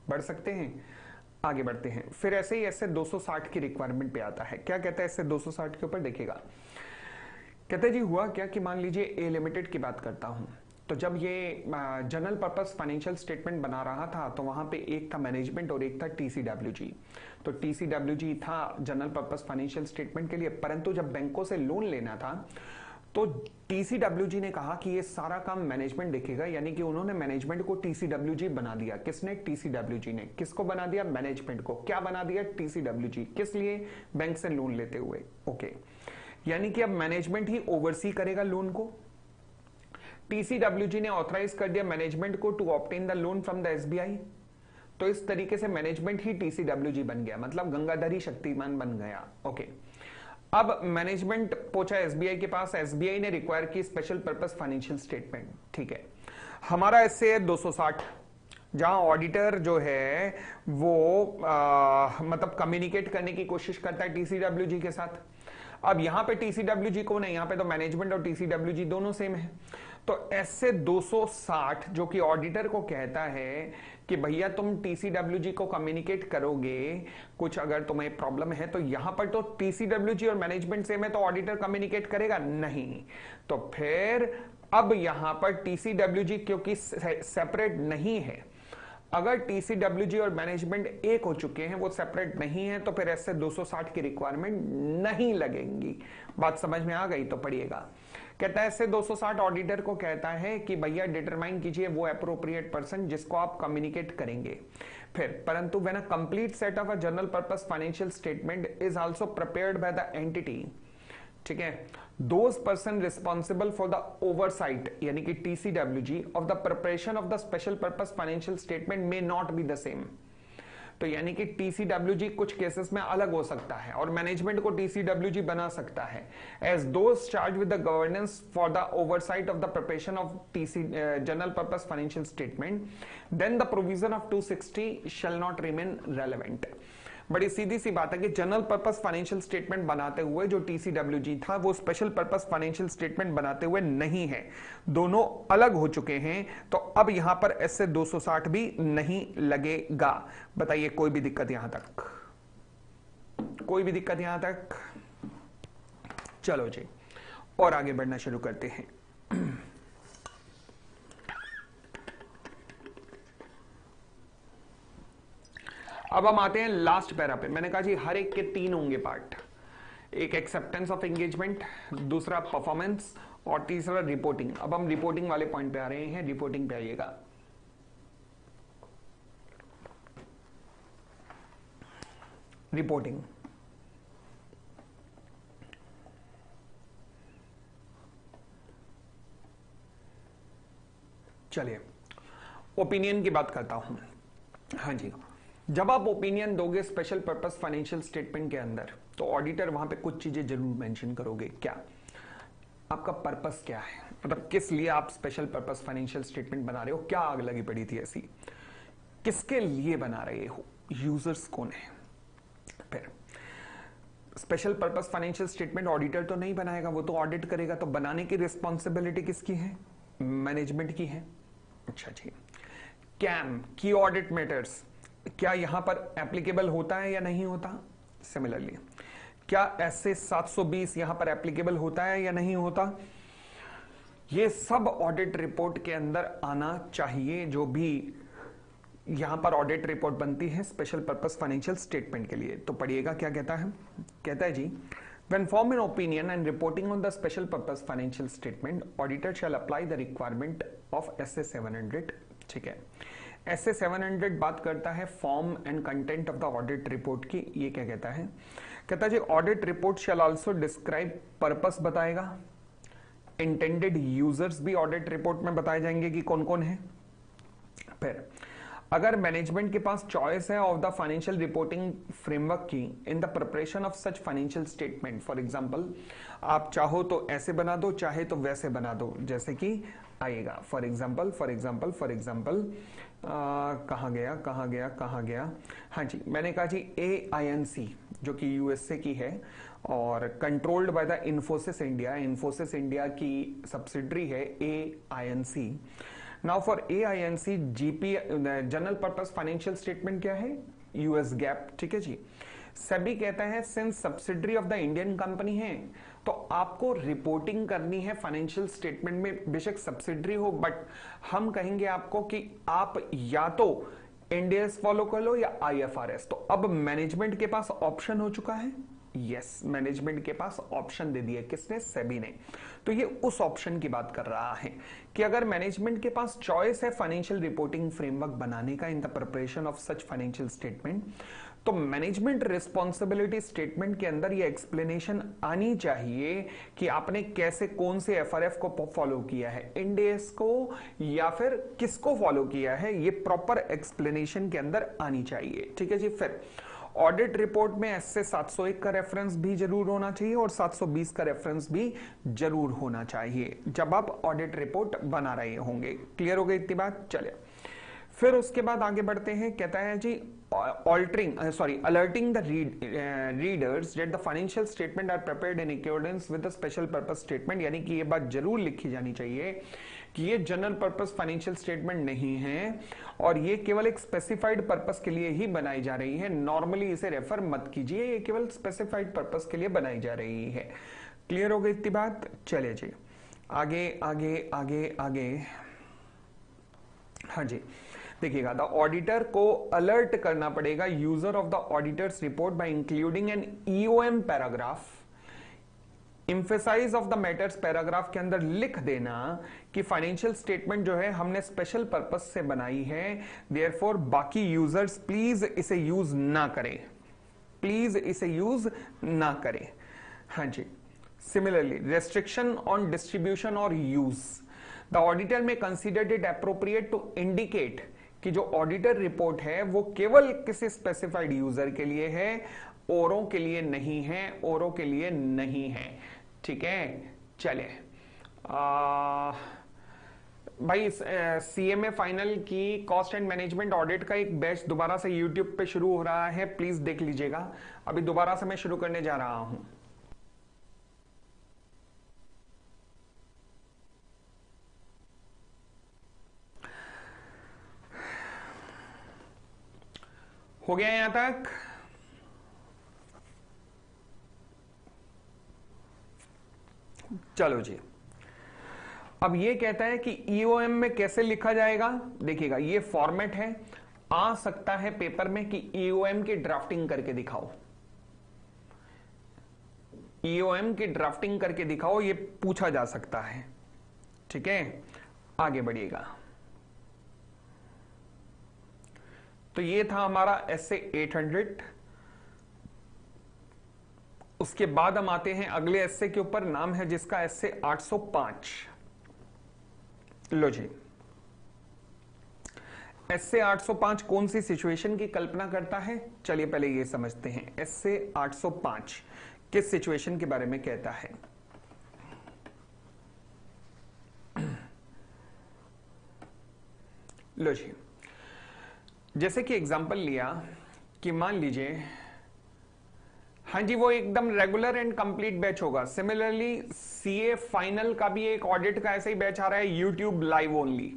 बढ़ सकते हैं। आगे बढ़ते हैं, फिर ऐसे ही ऐसे 260 की रिक्वायरमेंट पे आता है। क्या कहता है इससे 260 के ऊपर, देखिएगा कहते हैं जी हुआ क्या कि मान लीजिए ए लिमिटेड की बात करता हूं, तो जब ये जनरल पर्पस फाइनेंशियल स्टेटमेंट बना रहा था तो वहां पे एक था मैनेजमेंट और एक था टीसीडब्ल्यूजी। तो टीसीडब्ल्यूजी था जनरल पर्पस फाइनेंशियल स्टेटमेंट के लिए, परंतु जब बैंकों से लोन लेना था तो टीसीडब्ल्यूजी ने कहा कि ये सारा काम मैनेजमेंट देखेगा, यानी कि उन्होंने मैनेजमेंट को टीसीडब्ल्यूजी बना दिया। किसने? टीसीडब्ल्यूजी ने। किसको बना दिया? मैनेजमेंट को। क्या बना दिया? टीसीडब्ल्यूजी। किस लिए? बैंक से लोन लेते हुए। ओके, यानी कि अब मैनेजमेंट ही ओवरसी करेगा लोन को। टीसीडब्ल्यूजी ने ऑथराइज कर दिया मैनेजमेंट को to obtain the loan from the SBI. तो इस तरीके से मैनेजमेंट ही टीसीडब्ल्यूजी बन गया, मतलब गंगाधरी शक्तिमान बन गया। ओके, अब मैनेजमेंट पहुंचा एसबीआई के पास, एसबीआई ने रिक्वायर की स्पेशल पर्पस फाइनेंशियल स्टेटमेंट। ठीक है, हमारा इससे 260, जहां ऑडिटर जो है वो मतलब कम्युनिकेट करने की कोशिश करता है टीसीडब्ल्यूजी के साथ। अब यहां पे टीसीडब्ल्यूजी कौन है? यहां पे तो मैनेजमेंट और टीसीडब्ल्यूजी दोनों सेम है। तो ऐसे 260 जो कि ऑडिटर को कहता है कि भैया तुम टीसीडब्ल्यूजी को कम्युनिकेट करोगे, कुछ अगर तुम्हें प्रॉब्लम है, तो यहां पर तो टीसीडब्ल्यूजी और मैनेजमेंट सेम है, तो ऑडिटर कम्युनिकेट करेगा नहीं। तो फिर अब यहां पर टीसीडब्ल्यूजी क्योंकि सेपरेट नहीं है, अगर टीसीडब्ल्यूजी और मैनेजमेंट एक हो चुके हैं, वो सेपरेट नहीं है, तो फिर ऐसे 260 की रिक्वायरमेंट नहीं लगेंगी। बात समझ में आ गई? तो पढ़िएगा। कहता है ऐसे 260 ऑडिटर को कहता है कि भैया डिटरमाइन कीजिए वो अप्रोप्रिएट पर्सन जिसको आप कम्युनिकेट करेंगे। फिर परंतु when a complete set of a general purpose financial statement is also prepared by the entity, ठीक है, those person responsible for the oversight यानी कि TCWG of the preparation of the special purpose financial statement may not be the same. तो यानी कि TCWG कुछ cases में अलग हो सकता है और मैनेजमेंट को टीसीडब्ल्यूजी बना सकता है as those charge with the governance for the oversight of the preparation of TC general purpose financial statement, then the provision of 260 shall not remain relevant. बड़ी सीधी सी बात है कि जनरल पर्पस फाइनेंशियल स्टेटमेंट बनाते हुए जो टीसीडब्ल्यूजी था वो स्पेशल पर्पस फाइनेंशियल स्टेटमेंट बनाते हुए नहीं है, दोनों अलग हो चुके हैं। तो अब यहां पर ऐसे 260 भी नहीं लगेगा। बताइए कोई भी दिक्कत यहां तक? कोई भी दिक्कत यहां तक? चलो जी, और आगे बढ़ना शुरू करते हैं। अब हम आते हैं लास्ट पैरा पे। मैंने कहा जी हर एक के 3 होंगे पार्ट, एक एक्सेप्टेंस ऑफ एंगेजमेंट, दूसरा परफॉर्मेंस और तीसरा रिपोर्टिंग। अब हम रिपोर्टिंग वाले पॉइंट पे आ रहे हैं, रिपोर्टिंग पे आइएगा। रिपोर्टिंग, चलिए ओपिनियन की बात करता हूं। हाँ जी, जब आप ओपिनियन दोगे स्पेशल पर्पस फाइनेंशियल स्टेटमेंट के अंदर, तो ऑडिटर वहां पे कुछ चीजें जरूर मेंशन करोगे। क्या? आपका पर्पस क्या है, मतलब किस लिए आप स्पेशल पर्पस फाइनेंशियल स्टेटमेंट बना रहे हो, क्या आग लगी पड़ी थी ऐसी, किसके लिए बना रहे हो, यूजर्स कौन है। फिर special purpose financial statement auditor तो नहीं बनाएगा, वो तो ऑडिट करेगा, तो बनाने की रिस्पॉन्सिबिलिटी किसकी है? मैनेजमेंट की है। अच्छा जी, कैम की ऑडिट मैटर्स, क्या यहां पर एप्लीकेबल होता है या नहीं होता? सिमिलरली क्या ऐसे 720 यहां पर एप्लीकेबल होता है या नहीं होता? ये सब ऑडिट रिपोर्ट के अंदर आना चाहिए, जो भी यहां पर ऑडिट रिपोर्ट बनती है स्पेशल पर्पस फाइनेंशियल स्टेटमेंट के लिए। तो पढ़िएगा क्या कहता है। कहता है जी, when form an opinion and reporting on the special purpose financial statement, auditor shall apply the requirement of SA 700। ठीक है, SA 700 बात करता है form and content of the audit report की। ये क्या कहता है? कहता है जी audit report shall also describe purpose, बताएगा, इंटेंडेड यूजर्स भी ऑडिट रिपोर्ट में बताए जाएंगे कि कौन कौन है। फिर अगर मैनेजमेंट के पास चॉइस है of the financial reporting framework की in the preparation of such financial statement, for example आप चाहो तो ऐसे बना दो, चाहे तो वैसे बना दो, जैसे कि आएगा। फॉर एग्जांपल कहाँ गया, हाँ जी, मैंने कहा जी AINC जो कि यूएसए की है और controlled by the Infosys India, Infosys India की सब्सिडरी है AINC। Now for AINC GP general purpose financial statement क्या है? US gap. ठीक है जी। सेबी कहता है since subsidiary of the Indian company है तो आपको रिपोर्टिंग करनी है फाइनेंशियल स्टेटमेंट में, बेशक सब्सिडरी हो, बट हम कहेंगे आपको कि आप या तो इंडियस फॉलो कर लो या IFRS। तो अब मैनेजमेंट के पास ऑप्शन हो चुका है। यस, मैनेजमेंट के पास ऑप्शन दे दिया, किसने? सेबी ने। तो ये उस ऑप्शन की बात कर रहा है कि अगर मैनेजमेंट के पास चॉइस है फाइनेंशियल रिपोर्टिंग फ्रेमवर्क बनाने का इन the preparation of such financial statement, तो मैनेजमेंट रिस्पॉन्सिबिलिटी स्टेटमेंट के अंदर ये एक्सप्लेनेशन आनी चाहिए कि आपने कैसे, कौन से FRF को फॉलो किया है, इंडेस को या फिर किसको फॉलो किया है, ये प्रॉपर एक्सप्लेनेशन के अंदर आनी चाहिए। ठीक है जी। फिर ऑडिट रिपोर्ट में ऐसे 701 का रेफरेंस भी जरूर होना चाहिए और 720 का रेफरेंस भी जरूर होना चाहिए जब आप ऑडिट रिपोर्ट बना रहे होंगे। क्लियर हो गई इतनी बात? चलिए फिर उसके बाद आगे बढ़ते हैं। कहता है जी alerting the readers that the financial statement are prepared in accordance with the special purpose statement, यानी कि ये बात जरूर लिखी जानी चाहिए कि ये जनरल पर्पस फाइनेंशियल स्टेटमेंट नहीं है और ये केवल एक स्पेसिफाइड पर्पस के लिए ही बनाई जा रही है। नॉर्मली इसे रेफर मत कीजिए, ये केवल स्पेसिफाइड पर्पस के लिए बनाई जा रही है। क्लियर हो गई इतनी बात? चलिए जी आगे आगे आगे आगे। हाँ जी, देखिएगा, द ऑडिटर को अलर्ट करना पड़ेगा user of the auditors report by including an EOM paragraph. Emphasise of the matters paragraph के अंदर लिख देना कि फाइनेंशियल स्टेटमेंट जो है हमने स्पेशल पर्पस से बनाई है, देयरफॉर बाकी यूजर्स प्लीज इसे यूज ना करें, प्लीज इसे यूज ना करें। हाँ जी। सिमिलरली रेस्ट्रिक्शन ऑन डिस्ट्रीब्यूशन और use, the auditor may considered it appropriate to indicate कि जो ऑडिटर रिपोर्ट है वो केवल किसी स्पेसिफाइड यूजर के लिए है, औरों के लिए नहीं है, औरों के लिए नहीं है। ठीक है। चले भाई CMA फाइनल की कॉस्ट एंड मैनेजमेंट ऑडिट का एक बैच दोबारा से YouTube पे शुरू हो रहा है, प्लीज देख लीजिएगा। अभी दोबारा से मैं शुरू करने जा रहा हूं। हो गया यहां तक? चलो जी, अब ये कहता है कि EOM में कैसे लिखा जाएगा। देखिएगा, ये फॉर्मेट है, आ सकता है पेपर में कि EOM की ड्राफ्टिंग करके दिखाओ, EOM की ड्राफ्टिंग करके दिखाओ, ये पूछा जा सकता है। ठीक है, आगे बढ़िएगा। तो ये था हमारा essay 800। उसके बाद हम आते हैं अगले essay के ऊपर, नाम है जिसका essay 805। लो जी, essay 805 कौन सी सिचुएशन की कल्पना करता है? चलिए पहले ये समझते हैं, essay 805 किस सिचुएशन के बारे में कहता है। लो जी, जैसे कि एग्जांपल लिया कि मान लीजिए, हाँ जी, वो एकदम रेगुलर एंड कंप्लीट बैच होगा। सिमिलरली CA फाइनल का भी एक ऑडिट का ऐसा ही बैच आ रहा है, YouTube live only.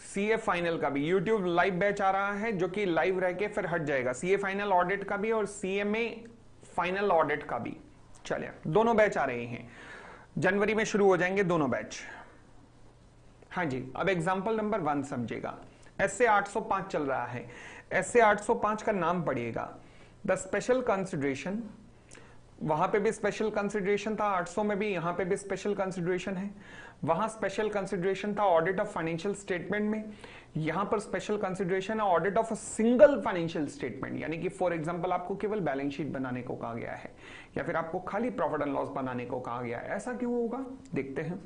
CA final का भी यूट्यूब लाइव बैच आ रहा है जो कि लाइव रह के फिर हट जाएगा। CA फाइनल ऑडिट का भी और CMA फाइनल ऑडिट का भी। चलिए, दोनों बैच आ रहे हैं, जनवरी में शुरू हो जाएंगे दोनों बैच। हाँ जी, अब एग्जांपल नंबर 1 समझिएगा। essay 805 चल रहा है। essay 805 का नाम पढ़िएगा, द स्पेशल कंसिडरेशन। वहां पे भी स्पेशल कंसिडरेशन था, 800 में भी, यहां पे भी स्पेशल कंसिडरेशन है। वहां स्पेशल कंसिडरेशन था ऑडिट ऑफ फाइनेंशियल स्टेटमेंट में, यहां पर स्पेशल कंसिडरेशन है audit of a single financial statement. यानी कि फॉर एग्जांपल आपको केवल बैलेंस शीट बनाने को कहा गया है या फिर आपको खाली प्रॉफिट एंड लॉस बनाने को कहा गया है। ऐसा क्यों होगा, देखते हैं।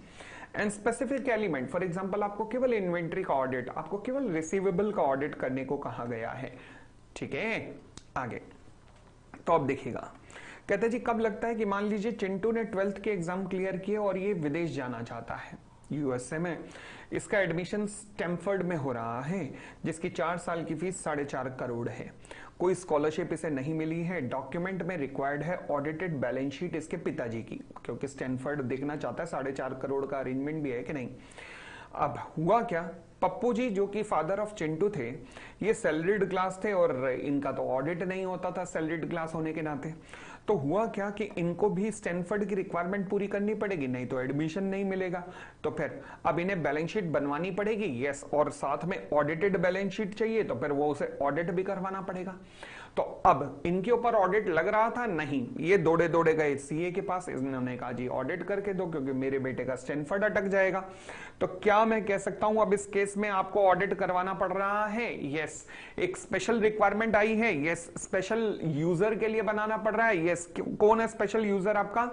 And specific element, for example आपको केवल इन्वेंट्री का ऑडिट, आपको केवल रिसीवेबल का ऑडिट करने को कहा गया है। ठीक है, आगे तो अब देखिएगा, कहते जी कब लगता है कि मान लीजिए चिंटू ने 12th के एग्जाम क्लियर किए और ये विदेश जाना चाहता है, USA में। इसका एडमिशन स्टैमफोर्ड में हो रहा है, जिसकी 4 साल की फीस 4.5 करोड़ है। कोई स्कॉलरशिप इसे नहीं मिली है। डॉक्यूमेंट में रिक्वायर्ड है ऑडिटेड बैलेंस शीट इसके पिताजी की, क्योंकि स्टैनफोर्ड देखना चाहता है 4.5 करोड़ का अरेंजमेंट भी है कि नहीं। अब हुआ क्या, पप्पू जी जो कि फादर ऑफ चिंटू थे, ये सैलरीड क्लास थे और इनका तो ऑडिट नहीं होता था सैलरीड क्लास होने के नाते। तो हुआ क्या कि इनको भी स्टैनफोर्ड की रिक्वायरमेंट पूरी करनी पड़ेगी, नहीं तो एडमिशन नहीं मिलेगा। तो फिर अब इन्हें बैलेंस शीट बनवानी पड़ेगी, यस, और साथ में ऑडिटेड बैलेंस शीट चाहिए, तो फिर वो उसे ऑडिट भी करवाना पड़ेगा। तो अब इनके ऊपर ऑडिट लग रहा था, नहीं, ये दौड़े दौड़े गए सीए के पास, इन्होंने कहा जी ऑडिट करके दो क्योंकि मेरे बेटे का स्टैनफोर्ड अटक जाएगा। तो क्या मैं कह सकता हूं अब इस केस में आपको ऑडिट करवाना पड़ रहा है? यस। एक स्पेशल रिक्वायरमेंट आई है, यस, स्पेशल यूजर के लिए बनाना पड़ रहा है, यस। कौन है स्पेशल यूजर आपका?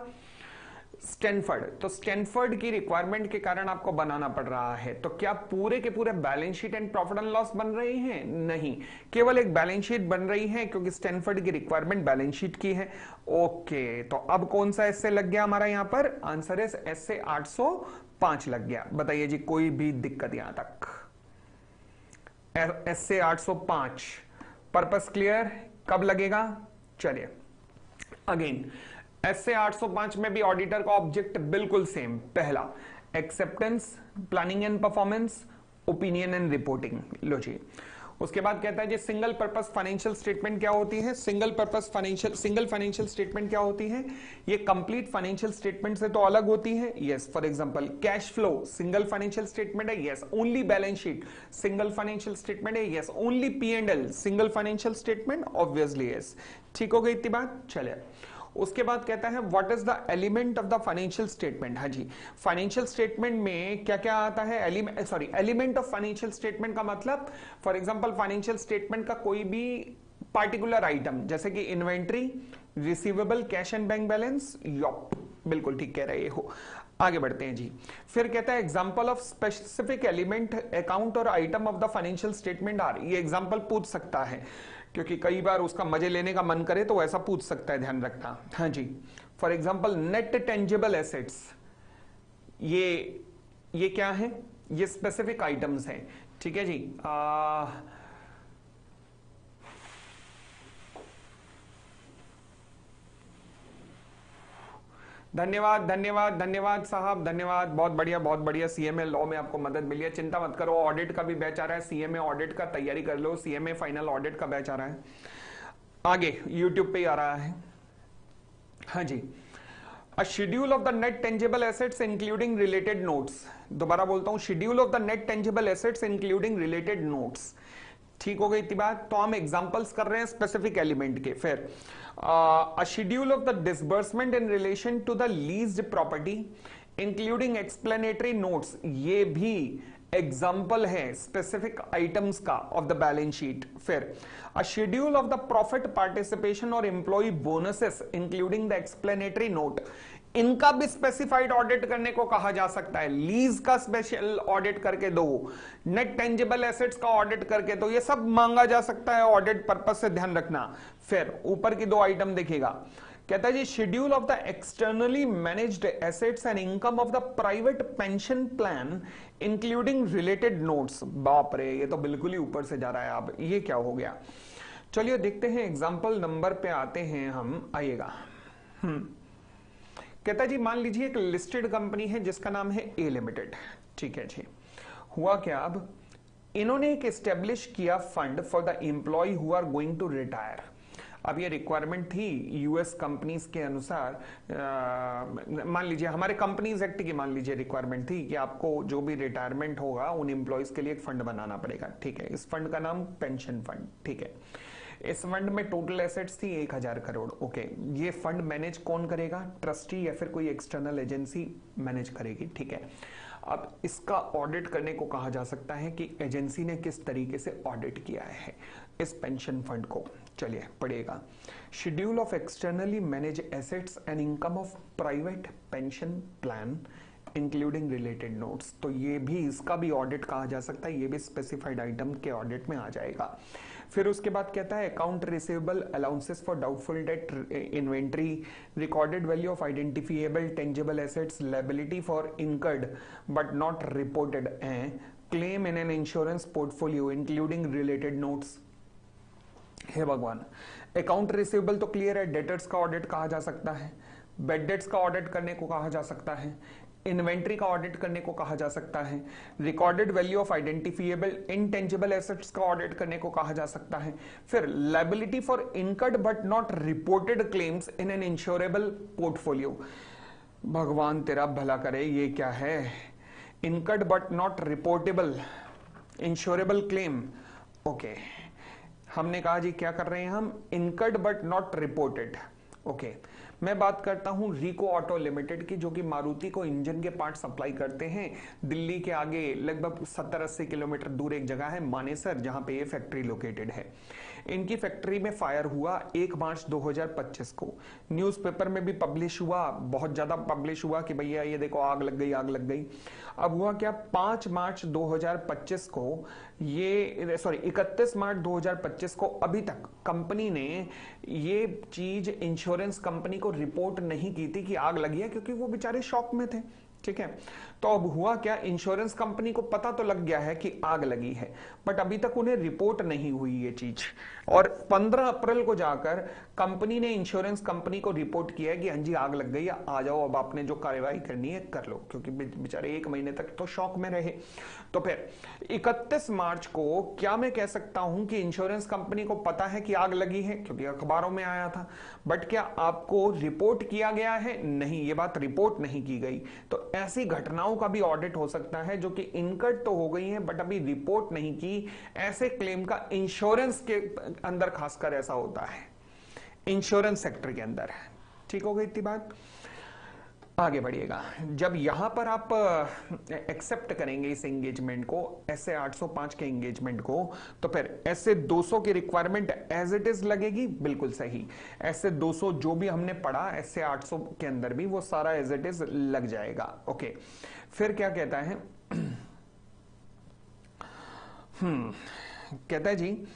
स्टैनफोर्ड। तो स्टैनफोर्ड की रिक्वायरमेंट के कारण आपको बनाना पड़ रहा है। तो क्या पूरे के पूरे balance sheet and profit and loss बन रही हैं? नहीं, केवल एक बैलेंस शीट बन रही है क्योंकि स्टैनफोर्ड की रिक्वायरमेंट बैलेंस शीट की है। ओके, तो अब कौन सा एसए लग गया हमारा यहां पर? आंसर है एसए 805 लग गया। बताइए जी, कोई भी दिक्कत यहां तक? SA 805 purpose clear? कब लगेगा? चलिए अगेन, एसए 805 में भी ऑडिटर का ऑब्जेक्ट बिल्कुल सेम। पहला, acceptance, planning and performance, opinion and reporting. लो जी, उसके बाद कहता है जी सिंगल पर्पस फाइनेंशियल स्टेटमेंट क्या होती है? सिंगल फाइनेंशियल स्टेटमेंट क्या होती है? ये कंप्लीट फाइनेंशियल स्टेटमेंट से तो अलग होती है। Yes, for example cash flow single financial statement है। Yes, only balance sheet single financial statement है। Yes, only P&L single financial statement, obviously yes. ठीक हो गई इतनी बात? चलिए, उसके बाद कहता है what is the element of the financial statement. हाँ जी, फाइनेंशियल स्टेटमेंट में क्या क्या आता है? एलिमेंट ऑफ फाइनेंशियल स्टेटमेंट का मतलब, फॉर एग्जांपल फाइनेंशियल स्टेटमेंट का कोई भी पार्टिकुलर आइटम, जैसे कि inventory, receivable, cash and bank balance. Yup, बिल्कुल ठीक कह रहे हो। आगे बढ़ते हैं जी। फिर कहता है example of specific element, account और item of the financial statement are. ये एग्जांपल पूछ सकता है क्योंकि कई बार उसका मजे लेने का मन करे तो ऐसा पूछ सकता है, ध्यान रखना। हाँ जी, for example net tangible assets, ये क्या है? ये स्पेसिफिक आइटम्स हैं। ठीक है जी। धन्यवाद धन्यवाद धन्यवाद साहब, धन्यवाद, बहुत बढ़िया। सीएमए लॉ में आपको मदद मिली है, चिंता मत करो। ऑडिट का भी बैच आ रहा है, सीएमए ऑडिट का तैयारी कर लो, सीएमए फाइनल ऑडिट का बैच आ रहा है, आगे यूट्यूब पे ही आ रहा है। हाँ जी, a schedule of the net tangible assets including related notes. दोबारा बोलता हूं, schedule of the net tangible assets including related notes. ठीक हो गई इतनी बात? तो हम एग्जांपल्स कर रहे हैं स्पेसिफिक एलिमेंट के। फिर a schedule of the disbursement in relation to the leased property including explanatory notes, ये भी एग्जाम्पल है स्पेसिफिक आइटम्स का ऑफ द बैलेंस शीट। फिर a schedule of the profit participation और employ bonuses including the explanatory note, इनका भी specified audit करने को कहा जा सकता है। लीज का स्पेशल ऑडिट करके दो, नेट टेंजिबल एसेट्स का ऑडिट करके दो, ये सब मांगा जा सकता है ऑडिट पर्पस से, ध्यान रखना। फिर ऊपर की दो आइटम देखिएगा, कहता है जी schedule of the externally managed assets and income of the private pension plan including related notes. बाप रे, ये तो बिल्कुल ही ऊपर से जा रहा है। अब ये क्या हो गया? चलिए देखते हैं, एग्जाम्पल नंबर पे आते हैं हम, आइएगा। कहता है जी मान लीजिए एक लिस्टेड कंपनी है जिसका नाम है ए लिमिटेड। ठीक है जी, हुआ क्या? अब इन्होंने एक एस्टेब्लिश किया fund for the employ who are going to retire. अब ये रिक्वायरमेंट थी यूएस कंपनीज के अनुसार, मान लीजिए हमारे कंपनीज एक्ट की मान लीजिए रिक्वायरमेंट थी कि आपको जो भी रिटायरमेंट होगा उन एम्प्लॉयज के लिए एक फंड बनाना पड़ेगा। ठीक है, इस फंड का नाम पेंशन फंड। ठीक है, इस फंड में टोटल एसेट्स थी 1000 करोड़। ओके, ये फंड मैनेज कौन करेगा? ट्रस्टी या फिर कोई एक्सटर्नल एजेंसी मैनेज करेगी। ठीक है, अब इसका ऑडिट करने को कहा जा सकता है कि एजेंसी ने किस तरीके से ऑडिट किया है इस पेंशन फंड को। चलिए पढ़िएगा, schedule of externally manage assets and income of private pension plan including related notes. तो ये भी, इसका भी ऑडिट कहा जा सकता है, ये भी स्पेसिफाइड आइटम के ऑडिट में आ जाएगा। फिर उसके बाद कहता है account receivable, allowances for doubtful debt, inventory, recorded value of identifiable tangible assets, liability for incurred but not reported, claim in an insurance portfolio including related notes. हे भगवान, अकाउंट रिसीवेबल तो क्लियर है, डेटर्स का audit कहा जा सकता है, bad debts का ऑडिट करने को कहा जा सकता है, इन्वेंट्री का ऑडिट करने को कहा जा सकता है, recorded value of identifiable intangible assets का ऑडिट करने को कहा जा सकता है, फिर liability for incurred but not reported claims in an insurable portfolio. भगवान तेरा भला करे, ये क्या है? Incurred but not reportable insurable claim. Okay, हमने कहा जी क्या कर रहे हैं हम? Incurred but not reported. Okay, मैं बात करता हूं रिको ऑटो लिमिटेड की, जो कि मारुति को इंजन के पार्ट सप्लाई करते हैं। दिल्ली के आगे लगभग 70-80 किलोमीटर दूर एक जगह है मानेसर, जहां पे ये फैक्ट्री लोकेटेड है। इनकी फैक्ट्री में फायर हुआ 1 मार्च 2025 को। न्यूज़पेपर में भी पब्लिश हुआ, बहुत ज्यादा पब्लिश हुआ कि भैया ये देखो आग लग गई, आग लग गई। अब हुआ क्या, 5 मार्च 2025 को ये 31 मार्च 2025 को अभी तक कंपनी ने ये चीज इंश्योरेंस कंपनी को रिपोर्ट नहीं की थी कि आग लगी है, क्योंकि वो बेचारे शॉक में थे। ठीक है, तो अब हुआ क्या, इंश्योरेंस कंपनी को पता तो लग गया है कि आग लगी है, बट अभी तक उन्हें रिपोर्ट नहीं हुई ये चीज। और 15 अप्रैल को जाकर कंपनी ने इंश्योरेंस कंपनी को रिपोर्ट किया है कि हाँ जी आग लग गई है, आ जाओ अब आपने जो कार्रवाई करनी है कर लो, क्योंकि बेचारे 1 महीने तक तो शॉक में रहे। तो फिर 31 मार्च को क्या मैं कह सकता हूं कि इंश्योरेंस कंपनी को पता है कि आग लगी है, क्योंकि अखबारों में आया था, बट क्या आपको रिपोर्ट किया गया है? नहीं, ये बात रिपोर्ट नहीं की गई। तो ऐसी घटनाओं का भी ऑडिट हो सकता है जो कि इनकर्ड तो हो गई है बट अभी रिपोर्ट नहीं की। ऐसे क्लेम का इंश्योरेंस के अंदर खासकर ऐसा होता है, इंश्योरेंस सेक्टर के अंदर। ठीक हो गई इतनी बात? आगे बढ़िएगा। जब यहां पर आप एक्सेप्ट करेंगे इस एंगेजमेंट को, ऐसे 805 के एंगेजमेंट को, तो फिर ऐसे 200 की रिक्वायरमेंट एज इट इज लगेगी। बिल्कुल सही, ऐसे 200 जो भी हमने पढ़ा ऐसे 800 के अंदर भी वो सारा एज इट इज लग जाएगा। ओके, फिर क्या कहता है? कहता है जी,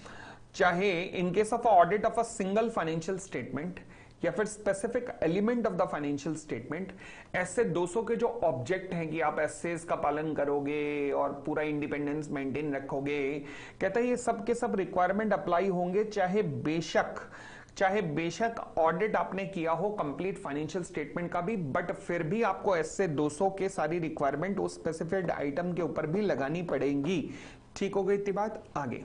चाहे इन case of audit of a single financial statement या फिर specific element of the financial statement, ऐसे 200 के जो ऑब्जेक्ट हैं कि आप एसेस का पालन करोगे और पूरा इंडिपेंडेंस मेंटेन रखोगे, कहता है ये सब के सब रिक्वायरमेंट अप्लाई होंगे, चाहे बेशक ऑडिट आपने किया हो कंप्लीट फाइनेंशियल स्टेटमेंट का भी, बट फिर भी आपको ऐसे 200 के सारी रिक्वायरमेंट उस स्पेसिफाइड आइटम के ऊपर भी लगानी पड़ेंगी। ठीक हो गई इतनी बात? आगे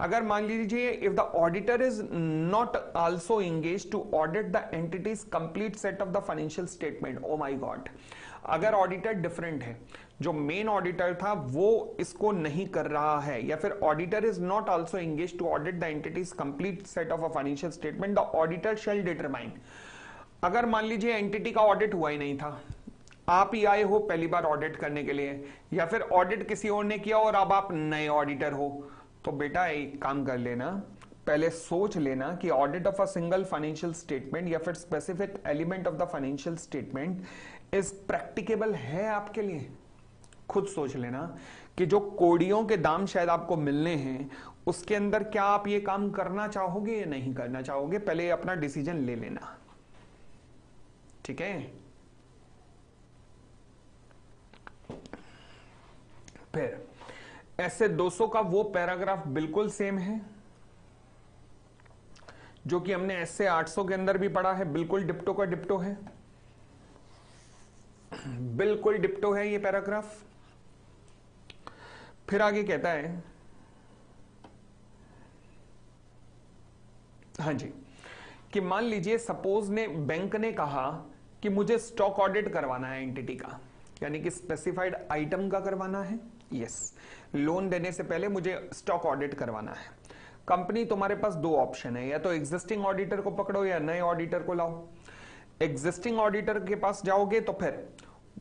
अगर मान लीजिए if the auditor is not also engage to audit the entity's complete set of the financial statement, oh my god, अगर ऑडिटर डिफरेंट है, जो मेन ऑडिटर था वो इसको नहीं कर रहा है, या फिर auditor is not also engage to audit the entity's complete set of a financial statement, the auditor shall determine. अगर मान लीजिए एंटिटी का ऑडिट हुआ ही नहीं था, आप ही आए हो पहली बार ऑडिट करने के लिए, या फिर ऑडिट किसी और ने किया और अब आप नए ऑडिटर हो, तो बेटा एक काम कर लेना, पहले सोच लेना कि audit of a single financial statement या फिर specific element of the financial statement is practicable है आपके लिए। खुद सोच लेना कि जो कोडियों के दाम शायद आपको मिलने हैं, उसके अंदर क्या आप ये काम करना चाहोगे या नहीं करना चाहोगे, पहले अपना डिसीजन ले लेना। ठीक है, फिर ऐसे 200 का वो पैराग्राफ बिल्कुल सेम है जो कि हमने ऐसे 800 के अंदर भी पढ़ा है, बिल्कुल डिप्टो का डिप्टो है, बिल्कुल डिप्टो है ये पैराग्राफ। फिर आगे कहता है, हाँ जी, कि मान लीजिए सपोज ने बैंक ने कहा कि मुझे स्टॉक ऑडिट करवाना है एंटिटी का, यानी कि स्पेसिफाइड आइटम का करवाना है। यस, लोन देने से पहले मुझे स्टॉक ऑडिट करवाना है। कंपनी, तुम्हारे पास 2 ऑप्शन है, या तो एग्जिस्टिंग ऑडिटर को पकड़ो या नए ऑडिटर को लाओ। एग्जिस्टिंग ऑडिटर के पास जाओगे तो फिर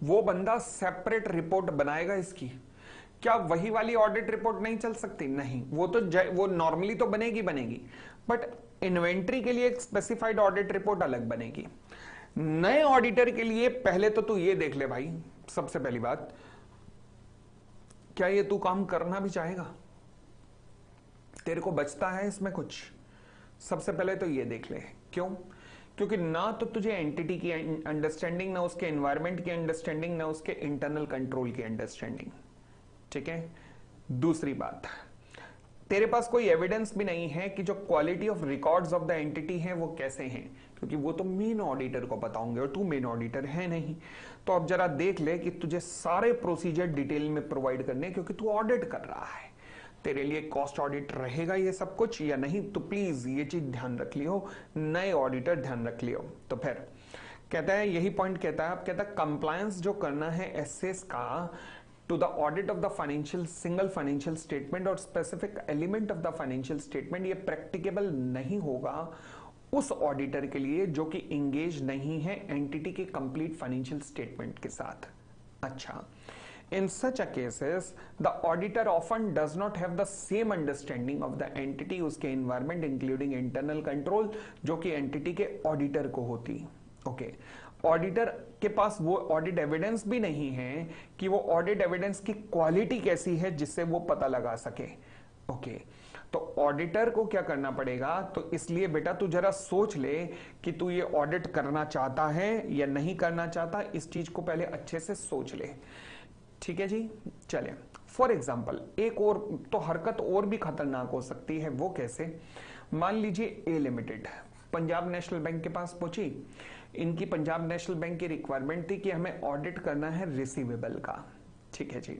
वो बंदा सेपरेट रिपोर्ट बनाएगा इसकी। क्या वही वाली ऑडिट रिपोर्ट नहीं चल सकती? नहीं, वो नॉर्मली तो बनेगी, बट इन्वेंट्री के लिए एक स्पेसिफाइड ऑडिट रिपोर्ट अलग बनेगी। नए ऑडिटर के लिए पहले तो तू ये देख ले भाई, सबसे पहली बात, क्या ये तू काम करना भी चाहेगा? तेरे को बचता है इसमें कुछ? सबसे पहले तो ये देख ले। क्यों? क्योंकि ना तो तुझे एंटिटी की अंडरस्टैंडिंग, ना उसके एनवायरमेंट की अंडरस्टैंडिंग, ना उसके इंटरनल कंट्रोल की अंडरस्टैंडिंग। ठीक है, दूसरी बात, तेरे पास कोई एविडेंस भी नहीं है कि जो quality of records of the entity है वो कैसे हैं, क्योंकि वो तो मेन ऑडिटर को बताओगे और तू मेन ऑडिटर है नहीं। तो अब जरा देख ले कि तुझे सारे प्रोसीजर डिटेल में प्रोवाइड करने, क्योंकि तू ऑडिट कर रहा है, तेरे लिए कॉस्ट ऑडिट रहेगा ये सब कुछ या नहीं, तो प्लीज ये चीज ध्यान रख लियो, नए ऑडिटर ध्यान रख लियो। तो फिर कहता है, यही पॉइंट कहता है, अब कहता है कंप्लायंस जो करना है एसएस का to the audit of the financial single financial statement और specific element of the financial statement, ये प्रैक्टिकेबल नहीं होगा उस ऑडिटर के लिए जो कि इंगेज नहीं है एंटिटी के कंप्लीट फाइनेंशियल स्टेटमेंट के साथ। अच्छा, in such a cases the auditor often does not have the same understanding of the entity, उसके environment including internal control जो कि entity के auditor को होती। ओके, ऑडिटर के पास वो ऑडिट एविडेंस भी नहीं है कि वो ऑडिट एविडेंस की क्वालिटी कैसी है जिससे वो पता लगा सके। ओके, तो ऑडिटर को क्या करना पड़ेगा, तो इसलिए बेटा तू जरा सोच ले कि तू ये ऑडिट करना चाहता है या नहीं करना चाहता, इस चीज को पहले अच्छे से सोच ले। ठीक है जी, चले। फॉर एग्जाम्पल एक और तो हरकत और भी खतरनाक हो सकती है, वो कैसे, मान लीजिए ए लिमिटेड पंजाब नेशनल बैंक के पास पहुंची, इनकी पंजाब नेशनल बैंक की रिक्वायरमेंट थी कि हमें ऑडिट करना है रिसीवेबल का। ठीक है जी,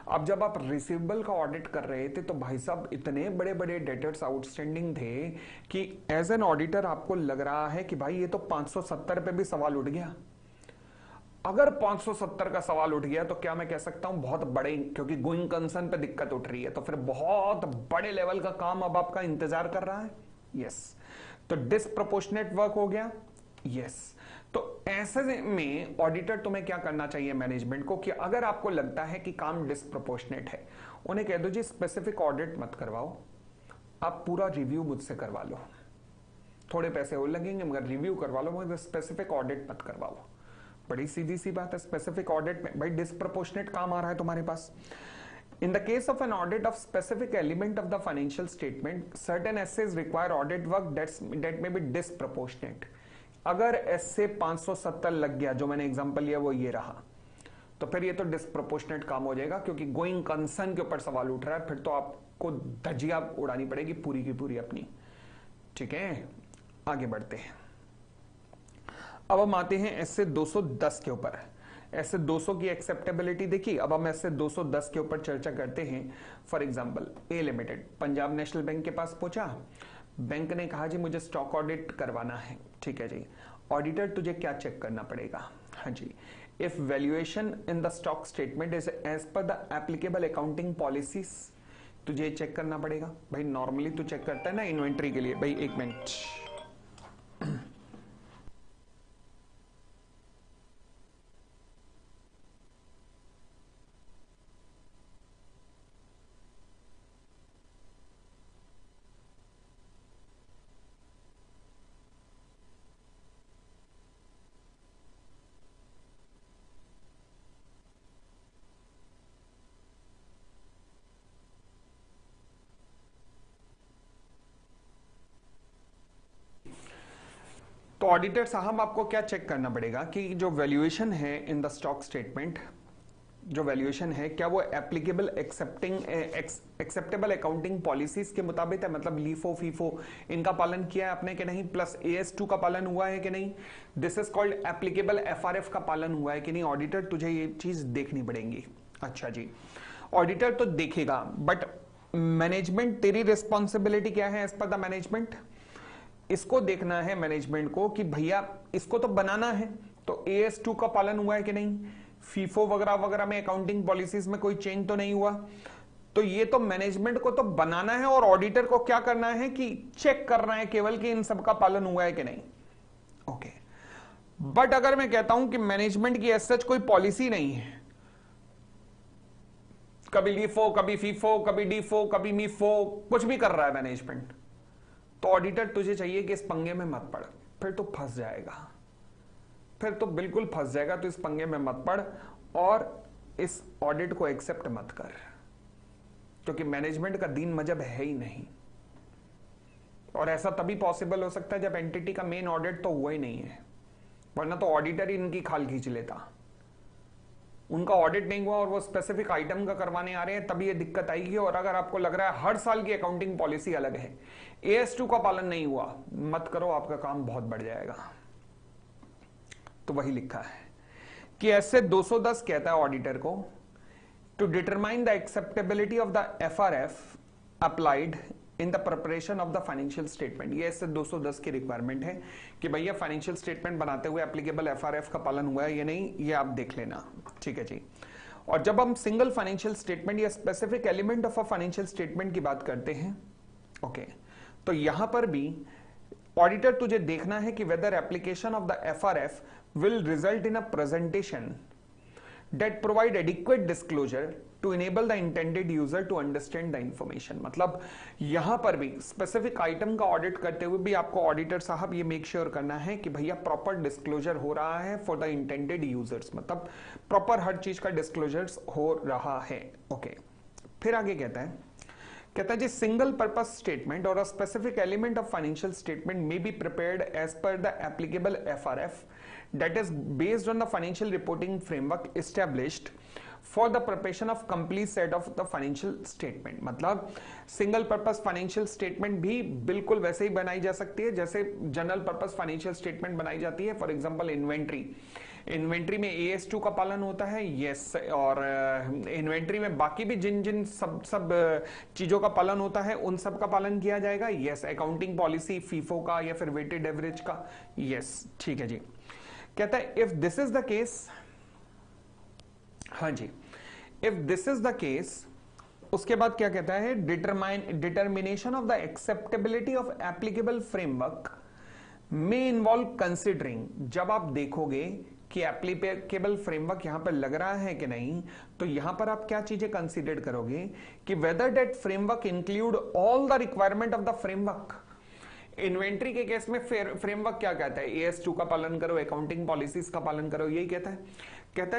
अब जब आप रिसीवेबल का ऑडिट कर रहे थे तो भाई साहब इतने बड़े बड़े डेटर्स आउटस्टैंडिंग थे कि एज एन ऑडिटर आपको लग रहा है कि भाई ये तो 570 पे भी सवाल उठ गया। अगर 570 का सवाल उठ गया तो क्या मैं कह सकता हूं बहुत बड़े, क्योंकि गोइंग कंसर्न पे दिक्कत उठ रही है, तो फिर बहुत बड़े लेवल का काम अब आपका इंतजार कर रहा है। यस, तो डिसप्रोपोर्शनेट वर्क हो गया। यस, तो ऐसे में ऑडिटर तुम्हें क्या करना चाहिए मैनेजमेंट को, कि अगर आपको लगता है कि काम डिसप्रोपोर्शनेट है, उन्हें कह दो जी स्पेसिफिक ऑडिट मत करवाओ, आप पूरा रिव्यू मुझसे करवा लो, थोड़े पैसे और लगेंगे मगर रिव्यू करवा लो, मगर स्पेसिफिक ऑडिट मत करवाओ। बड़ी सीधी सी बात है, स्पेसिफिक ऑडिट में भाई डिसप्रोपोर्शनेट काम आ रहा है तुम्हारे पास। In the case of an audit of specific element of the financial statement, certain essays require audit work that may be disproportionate. अगर एसे 570 लग गया, जो मैंने एग्जांपल लिया वो ये रहा, तो फिर ये तो डिसप्रोपोर्शनेट काम हो जाएगा, क्योंकि गोइंग कंसर्न के ऊपर सवाल उठ रहा है, फिर तो आपको धजिया उड़ानी पड़ेगी पूरी की पूरी अपनी। ठीक है, आगे बढ़ते हैं। अब हम आते हैं एसे 210 के ऊपर। ऐसे 200 की एक्सेप्टेबिलिटी देखी, अब हम ऐसे 210 के ऊपर चर्चा करते हैं। For example A limited Punjab national bank के पास पहुंचा, बैंक ने कहा जी मुझे स्टॉक ऑडिट करवाना है। ठीक है जी, ऑडिटर तुझे क्या चेक करना पड़ेगा, हाँ जी, if valuation in the stock statement is as per the applicable accounting policies, तुझे चेक करना पड़ेगा। भाई नॉर्मली तू चेक करता है ना इन्वेंट्री के लिए, भाई एक मिनट, तो ऑडिटर साहब आपको क्या चेक करना पड़ेगा कि जो वैल्यूएशन है इन द स्टॉक स्टेटमेंट, जो वैल्यूएशन है क्या वो एप्लीकेबल एक्सेप्टेबल अकाउंटिंग पॉलिसीज के मुताबिक है, मतलब लीफो फीफो इनका पालन किया है आपने कि नहीं, प्लस AS2 का पालन हुआ है कि नहीं, this is called applicable FRF का पालन हुआ है कि नहीं, ऑडिटर तुझे ये चीज देखनी पड़ेगी। अच्छा जी, ऑडिटर तो देखेगा, बट मैनेजमेंट तेरी रिस्पॉन्सिबिलिटी क्या है एज पर द मैनेजमेंट, इसको देखना है मैनेजमेंट को कि भैया इसको तो बनाना है, तो AS2 का पालन हुआ है कि नहीं, फीफो वगैरह वगैरह में अकाउंटिंग पॉलिसीज में कोई चेंज तो नहीं हुआ, तो ये तो मैनेजमेंट को तो बनाना है, और ऑडिटर को क्या करना है कि चेक करना है केवल कि इन सब का पालन हुआ है कि नहीं। ओके, बट अगर मैं कहता हूं कि मैनेजमेंट की एज सच कोई पॉलिसी नहीं है, कभी लीफो कभी फीफो कभी डीफो कभी मीफो कुछ भी कर रहा है मैनेजमेंट, तो ऑडिटर तुझे चाहिए कि इस पंगे में मत पड़, फिर तो फंस जाएगा, फिर तो बिल्कुल फंस जाएगा, तो इस पंगे में मत पड़ और इस ऑडिट को एक्सेप्ट मत कर, क्योंकि मैनेजमेंट का दीन मजहब है ही नहीं। और ऐसा तभी पॉसिबल हो सकता है जब एंटिटी का मेन ऑडिट तो हुआ ही नहीं है, वरना तो ऑडिटर ही इनकी खाल खींच लेता। उनका ऑडिट नहीं हुआ और वो स्पेसिफिक आइटम का करवाने आ रहे हैं, तभी ये दिक्कत आएगी। और अगर आपको लग रहा है हर साल की अकाउंटिंग पॉलिसी अलग है, AS2 का पालन नहीं हुआ, मत करो, आपका काम बहुत बढ़ जाएगा। तो वही लिखा है कि ऐसे 210 कहता है ऑडिटर को to determine the acceptability of the FRF applied in the preparation of the financial statement. ये ऐसे 210 की रिक्वायरमेंट है कि भैया फाइनेंशियल स्टेटमेंट बनाते हुए एप्लीकेबल FRF का पालन हुआ है या नहीं, ये आप देख लेना, ठीक है जी। और जब हम सिंगल फाइनेंशियल स्टेटमेंट या specific element of a financial statement की बात करते हैं, ओके, तो यहां पर भी ऑडिटर तुझे देखना है कि whether application of the FRF will result in a presentation that provide adequate disclosure to enable the intended user to understand the information। मतलब यहां पर भी स्पेसिफिक आइटम का ऑडिट करते हुए भी आपको ऑडिटर साहब ये मेक श्योर करना है कि भैया प्रॉपर डिस्क्लोजर हो रहा है फॉर द इंटेंडेड यूजर्स, मतलब प्रॉपर हर चीज का डिस्क्लोजर हो रहा है। ओके, फिर आगे कहता है जी सिंगल पर्पस स्टेटमेंट और a specific element of financial statement may be prepared as per the applicable FRF that is based on the financial reporting framework established for the preparation of complete set of the financial statement। मतलब single purpose financial statement भी बिल्कुल वैसे ही बनाई जा सकती है जैसे general purpose financial statement बनाई जाती है। फॉर एग्जांपल इन्वेंट्री में AS2 का पालन होता है, यस, और इन्वेंट्री में बाकी भी जिन जिन सब चीजों का पालन होता है उन सब का पालन किया जाएगा, यस। अकाउंटिंग पॉलिसी फीफो का या फिर वेटेड एवरेज का, यस, ठीक है जी। कहता है if this is the case, हाँ जी, if this is the case, उसके बाद क्या कहता है, determination of the acceptability of applicable framework में इन्वॉल्व कंसिडरिंग। जब आप देखोगे कि एप्लीकेबल फ्रेमवर्क यहां पर लग रहा है कि नहीं, तो यहां पर आप क्या चीजें कंसीडर करोगे कि whether that framework include all the requirement of the framework. Inventory के केस में फ्रेमवर्क क्या कहता है, AS2 का पालन करो, अकाउंटिंग पॉलिसीज का पालन करो, यही कहता है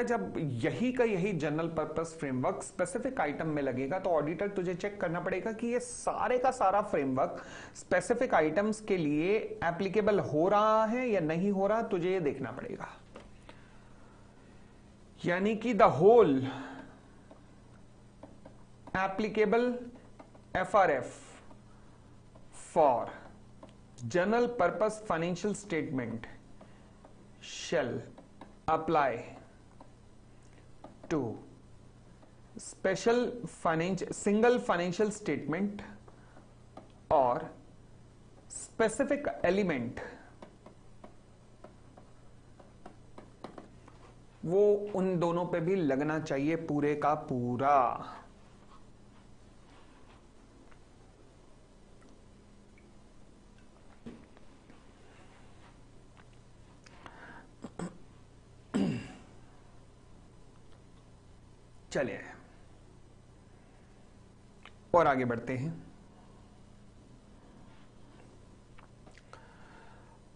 जब यही का यही general purpose framework specific item में लगेगा तो ऑडिटर तुझे चेक करना पड़ेगा कि ये सारे का सारा फ्रेमवर्क स्पेसिफिक आइटम्स के लिए एप्लीकेबल हो रहा है या नहीं हो रहा, तुझे ये देखना पड़ेगा। यानी कि the whole applicable FRF for general purpose financial statement shall apply to single financial statement or specific element, वो उन दोनों पे भी लगना चाहिए पूरे का पूरा। चलिए और आगे बढ़ते हैं।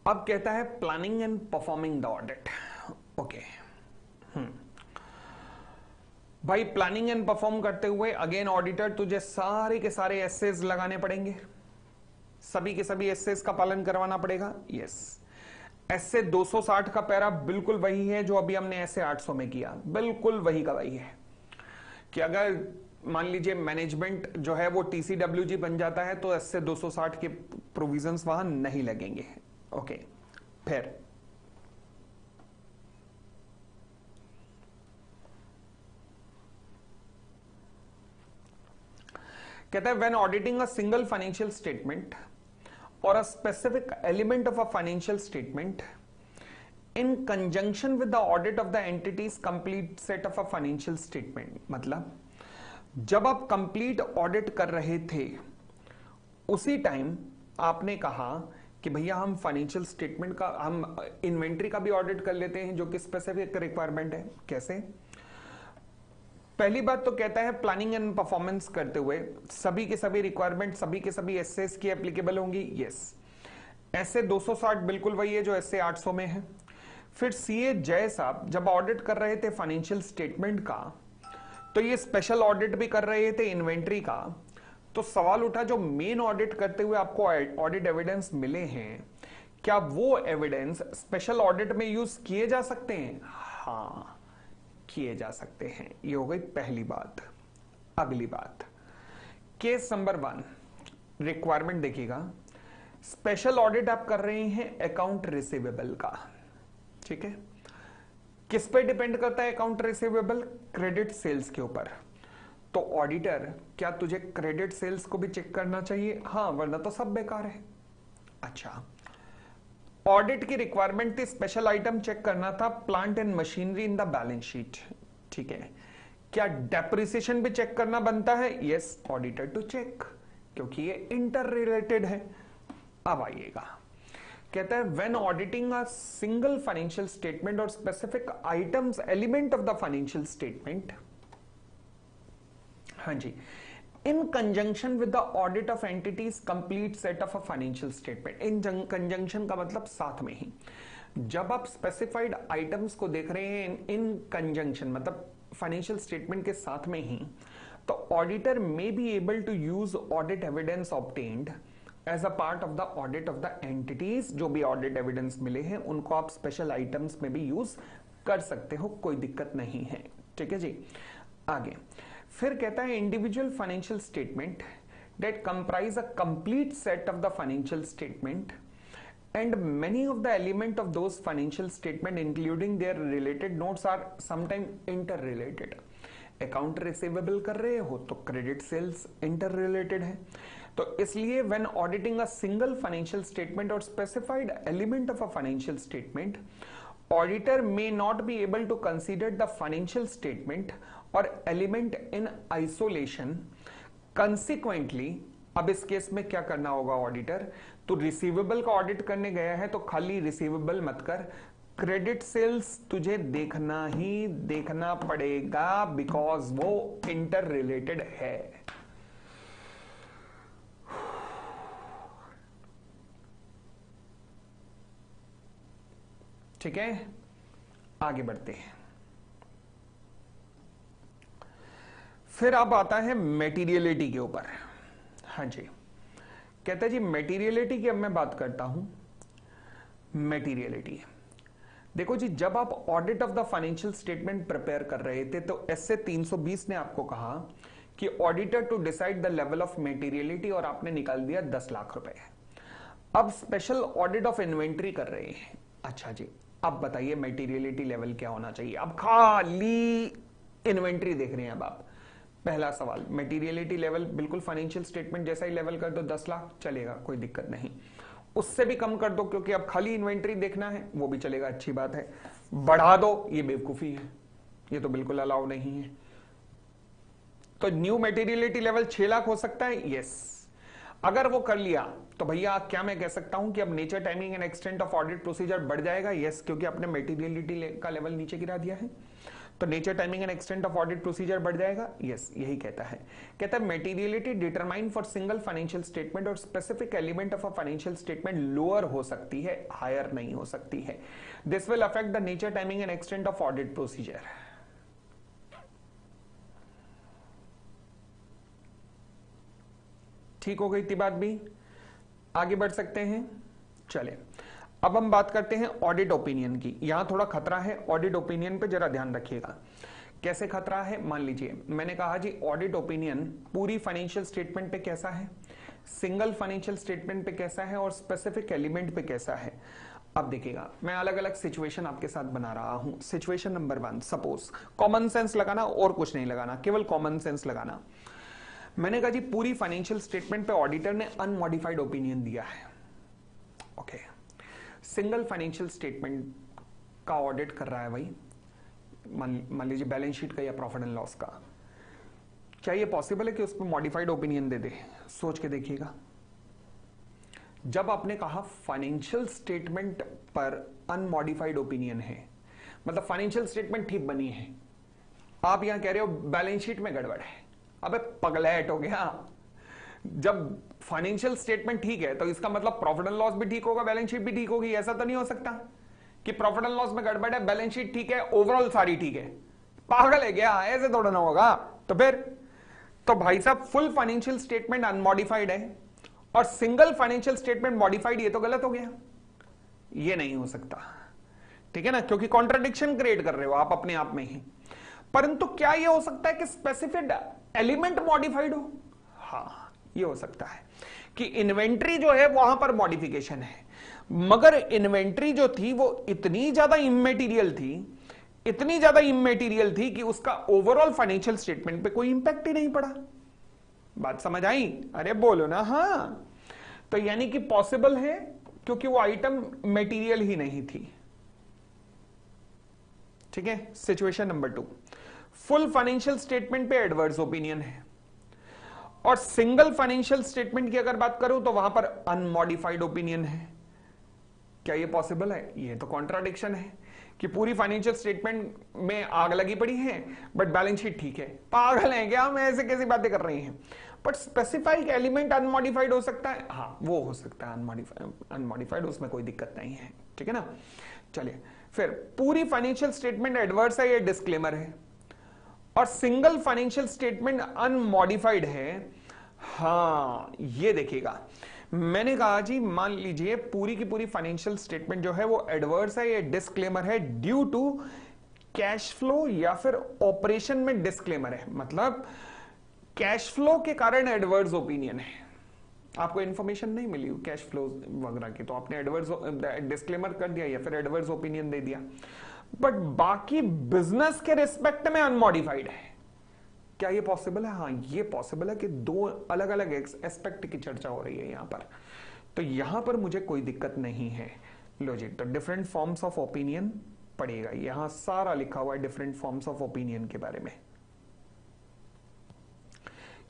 अब कहता है planning and performing the audit. Okay, भाई प्लानिंग एंड परफॉर्म करते हुए अगेन ऑडिटर तुझे सारे के सारे एसेस लगाने पड़ेंगे, सभी के सभी एसेस का पालन करवाना पड़ेगा, यस। एसे 260 का पैरा बिल्कुल वही है जो अभी हमने ऐसे 800 में किया, बिल्कुल वही का वही है कि अगर मान लीजिए मैनेजमेंट जो है वो TCWG बन जाता है तो इससे 260 के प्रोविजंस वहां नहीं लगेंगे। ओके, फिर कहता है when auditing a single financial statement और a specific element of a financial statement in conjunction with the audit of the entity's complete set of a financial statement। मतलब जब आप कंप्लीट ऑडिट कर रहे थे उसी टाइम आपने कहा कि भैया हम फाइनेंशियल स्टेटमेंट का, हम इन्वेंट्री का भी ऑडिट कर लेते हैं जो कि स्पेसिफिक रिक्वायरमेंट है। कैसे? पहली बात तो कहता है प्लानिंग एंड परफॉर्मेंस करते हुए सभी के सभी रिक्वायरमेंट सभी के सभी एसएस की एप्लीकेबल होंगी, यस। ऐसे 260 बिल्कुल वही है जो ऐसे 800 में है। फिर सीए जय साहब जब ऑडिट कर रहे थे फाइनेंशियल स्टेटमेंट का तो ये स्पेशल ऑडिट भी कर रहे थे इन्वेंट्री का, तो सवाल उठा जो मेन ऑडिट करते हुए आपको ऑडिट एविडेंस मिले हैं क्या वो एविडेंस स्पेशल ऑडिट में यूज किए जा सकते हैं? हाँ, किए जा सकते हैं। ये हो गई पहली बात। अगली बात, केस नंबर 1, रिक्वायरमेंट देखिएगा, स्पेशल ऑडिट आप कर रहे हैं अकाउंट रिसीवेबल का, ठीक है। किस पे डिपेंड करता है अकाउंट रिसीवेबल? क्रेडिट सेल्स के ऊपर। तो ऑडिटर, क्या तुझे क्रेडिट सेल्स को भी चेक करना चाहिए? हाँ, वरना तो सब बेकार है। अच्छा, ऑडिट की रिक्वायरमेंट थी, स्पेशल आइटम चेक करना था, plant and machinery in the balance sheet, ठीक है। क्या डेप्रिसिएशन भी चेक करना बनता है? यस, ऑडिटर टू चेक, क्योंकि ये इंटर रिलेटेड है। अब आइएगा, कहता है when auditing a single financial statement और specific items element of the financial statement, हाँ जी, in conjunction with the audit of entities complete set of a financial statement. In conjunction का मतलब साथ में ही। जब आप स्पेसिफाइड आइटम्स को देख रहे हैं इन कंजंक्शन, मतलब फाइनेंशियल स्टेटमेंट के साथ में ही, तो auditor may be able to use audit evidence obtained as a part of the audit of the entity's. जो भी ऑडिट एविडेंस मिले हैं उनको आप स्पेशल आइटम्स में भी यूज कर सकते हो, कोई दिक्कत नहीं है, ठीक है जी। आगे फिर कहता है individual financial statement that comprise a complete set of the financial statement and many of the element of those financial statement including their related notes are sometimes interrelated। Account receivable कर रहे हो तो क्रेडिट सेल्स इंटर रिलेटेड है, तो इसलिए when auditing a single financial statement और specified element of a financial statement, auditor may not be able to consider the financial statement और element in isolation. Consequently अब इस केस में क्या करना होगा ऑडिटर? तो रिसीवेबल का ऑडिट करने गया है तो खाली रिसीवेबल मत कर, क्रेडिट सेल्स तुझे देखना ही देखना पड़ेगा, बिकॉज वो इंटर रिलेटेड है। ठीक है, आगे बढ़ते हैं। फिर अब आता है मेटीरियलिटी के ऊपर। हाँ जी, कहता है जी मेटीरियलिटी की अब मैं बात करता हूं। मेटीरियलिटी देखो जी, जब आप audit of the financial statement prepare कर रहे थे तो एसए 320 ने आपको कहा कि auditor to decide the level of materiality, और आपने निकाल दिया 10 लाख रुपए। अब स्पेशल ऑडिट ऑफ इन्वेंट्री कर रहे हैं। अच्छा जी, अब बताइए मेटीरियलिटी लेवल क्या होना चाहिए? अब खाली इन्वेंट्री देख रहे हैं अब आप। पहला सवाल, मटेरियलिटी लेवल बिल्कुल फाइनेंशियल स्टेटमेंट जैसा ही लेवल कर दो, 10 लाख चलेगा, कोई दिक्कत नहीं। उससे भी कम कर दो क्योंकि अब खाली इन्वेंट्री देखना है, वो भी चलेगा, अच्छी बात है। बढ़ा दो, ये बेवकूफी है, ये तो बिल्कुल अलाउ नहीं है। तो न्यू मटेरियलिटी लेवल 6 लाख हो सकता है, यस। अगर वो कर लिया तो भैया क्या मैं कह सकता हूं कि अब nature, timing and extent of audit procedure बढ़ जाएगा? यस, क्योंकि आपने मटेरियलिटी का लेवल नीचे गिरा दिया है, तो nature, timing and extent of audit procedure बढ़ जाएगा। यस, यही कहता है। कहता है materiality determine for single financial statement और specific element of a financial statement lower हो सकती है, हायर नहीं हो सकती है। This will affect the nature, timing and extent of audit procedure. ठीक हो गई थी बात भी, आगे बढ़ सकते हैं। चले, अब हम बात करते हैं ऑडिट ओपिनियन की। यहां थोड़ा खतरा है, ऑडिट ओपिनियन पे जरा ध्यान रखिएगा। कैसे खतरा है? मान लीजिए मैंने कहा जी ऑडिट ओपिनियन पूरी फाइनेंशियल स्टेटमेंट पे कैसा है, सिंगल फाइनेंशियल स्टेटमेंट पे कैसा है और स्पेसिफिक एलिमेंट पे कैसा है। अब देखिएगा, मैं अलग अलग सिचुएशन आपके साथ बना रहा हूं। Situation number 1, suppose, common sense लगाना और कुछ नहीं लगाना, केवल कॉमन सेंस लगाना। मैंने कहा जी पूरी फाइनेंशियल स्टेटमेंट पे ऑडिटर ने अनमॉडिफाइड ओपिनियन दिया है। ओके, सिंगल फाइनेंशियल स्टेटमेंट का ऑडिट कर रहा है भाई, मान लीजिए बैलेंस शीट का या प्रॉफिट एंड लॉस का। क्या ये पॉसिबल है कि उस पर मॉडिफाइड ओपिनियन दे दे? सोच के देखिएगा। जब आपने कहा फाइनेंशियल स्टेटमेंट पर अनमॉडिफाइड ओपिनियन है, मतलब फाइनेंशियल स्टेटमेंट ठीक बनी है, आप यहां कह रहे हो बैलेंस शीट में गड़बड़ है। अबे पगलैट हो गया। जब फाइनेंशियल स्टेटमेंट ठीक है तो इसका मतलब प्रॉफिट एंड लॉस भी ठीक होगा, बैलेंस शीट भी ठीक होगी। ऐसा तो नहीं हो सकता कि प्रॉफिट एंड लॉस में गड़बड़ है, बैलेंस शीट ठीक है, ओवरऑल सारी ठीक है। पागल है क्या? ऐसे थोड़ा ना होगा। तो फिर तो भाई साहब फुल फाइनेंशियल स्टेटमेंट अनमॉडिफाइड है और सिंगल फाइनेंशियल स्टेटमेंट मॉडिफाइड, ये तो गलत हो गया, ये नहीं हो सकता। ठीक है ना, क्योंकि कॉन्ट्राडिक्शन क्रिएट कर रहे हो आप अपने आप में ही। परंतु क्या यह हो सकता है कि स्पेसिफिक एलिमेंट मॉडिफाइड हो? हाँ, ये हो सकता है कि इन्वेंट्री जो है वहां पर मॉडिफिकेशन है, मगर इन्वेंट्री जो थी वो इतनी ज्यादा इममेटीरियल थी, इतनी ज्यादा इममेटीरियल थी कि उसका ओवरऑल फाइनेंशियल स्टेटमेंट पे कोई इंपैक्ट ही नहीं पड़ा। बात समझ आई? अरे बोलो ना हाँ। तो यानी कि पॉसिबल है क्योंकि वो आइटम मटेरियल ही नहीं थी। ठीक है। Situation number 2, full financial statement पे एडवर्स ओपिनियन है और सिंगल फाइनेंशियल स्टेटमेंट की अगर बात करूं तो वहां पर अनमॉडिफाइड ओपिनियन है। क्या ये पॉसिबल है? ये तो कॉन्ट्राडिक्शन है कि पूरी फाइनेंशियल स्टेटमेंट में आग लगी पड़ी है बट बैलेंस शीट ठीक है। पागल है क्या? हम ऐसे कैसी बातें कर रहे हैं? बट स्पेसिफाइड एलिमेंट अनमॉडिफाइड हो सकता है। हाँ, वो हो सकता है अनमॉडिफाइड, उसमें कोई दिक्कत नहीं है। ठीक है ना। चलिए फिर, पूरी फाइनेंशियल स्टेटमेंट एडवर्स है, ये डिस्क्लेमर है, और सिंगल फाइनेंशियल स्टेटमेंट अनमॉडिफाइड है। हाँ, ये देखिएगा, मैंने कहा जी मान लीजिए पूरी की पूरी फाइनेंशियल स्टेटमेंट जो है वो एडवर्स है, ये डिस्क्लेमर है ड्यू टू कैश फ्लो या फिर ऑपरेशन में डिस्क्लेमर है, मतलब कैश फ्लो के कारण एडवर्स ओपिनियन है। आपको इंफॉर्मेशन नहीं मिली कैश फ्लो वगैरह की, तो आपने एडवर्स डिस्क्लेमर कर दिया या फिर एडवर्स ओपिनियन दे दिया, बट बाकी बिजनेस के रिस्पेक्ट में अनमॉडिफाइड है। क्या ये पॉसिबल है? हाँ, ये पॉसिबल है कि दो अलग अलग एस्पेक्ट की चर्चा हो रही है यहां पर, तो यहां पर मुझे कोई दिक्कत नहीं है। लॉजिक तो डिफरेंट फॉर्म्स ऑफ ओपिनियन पड़ेगा, यहां सारा लिखा हुआ है डिफरेंट फॉर्म्स ऑफ ओपिनियन के बारे में।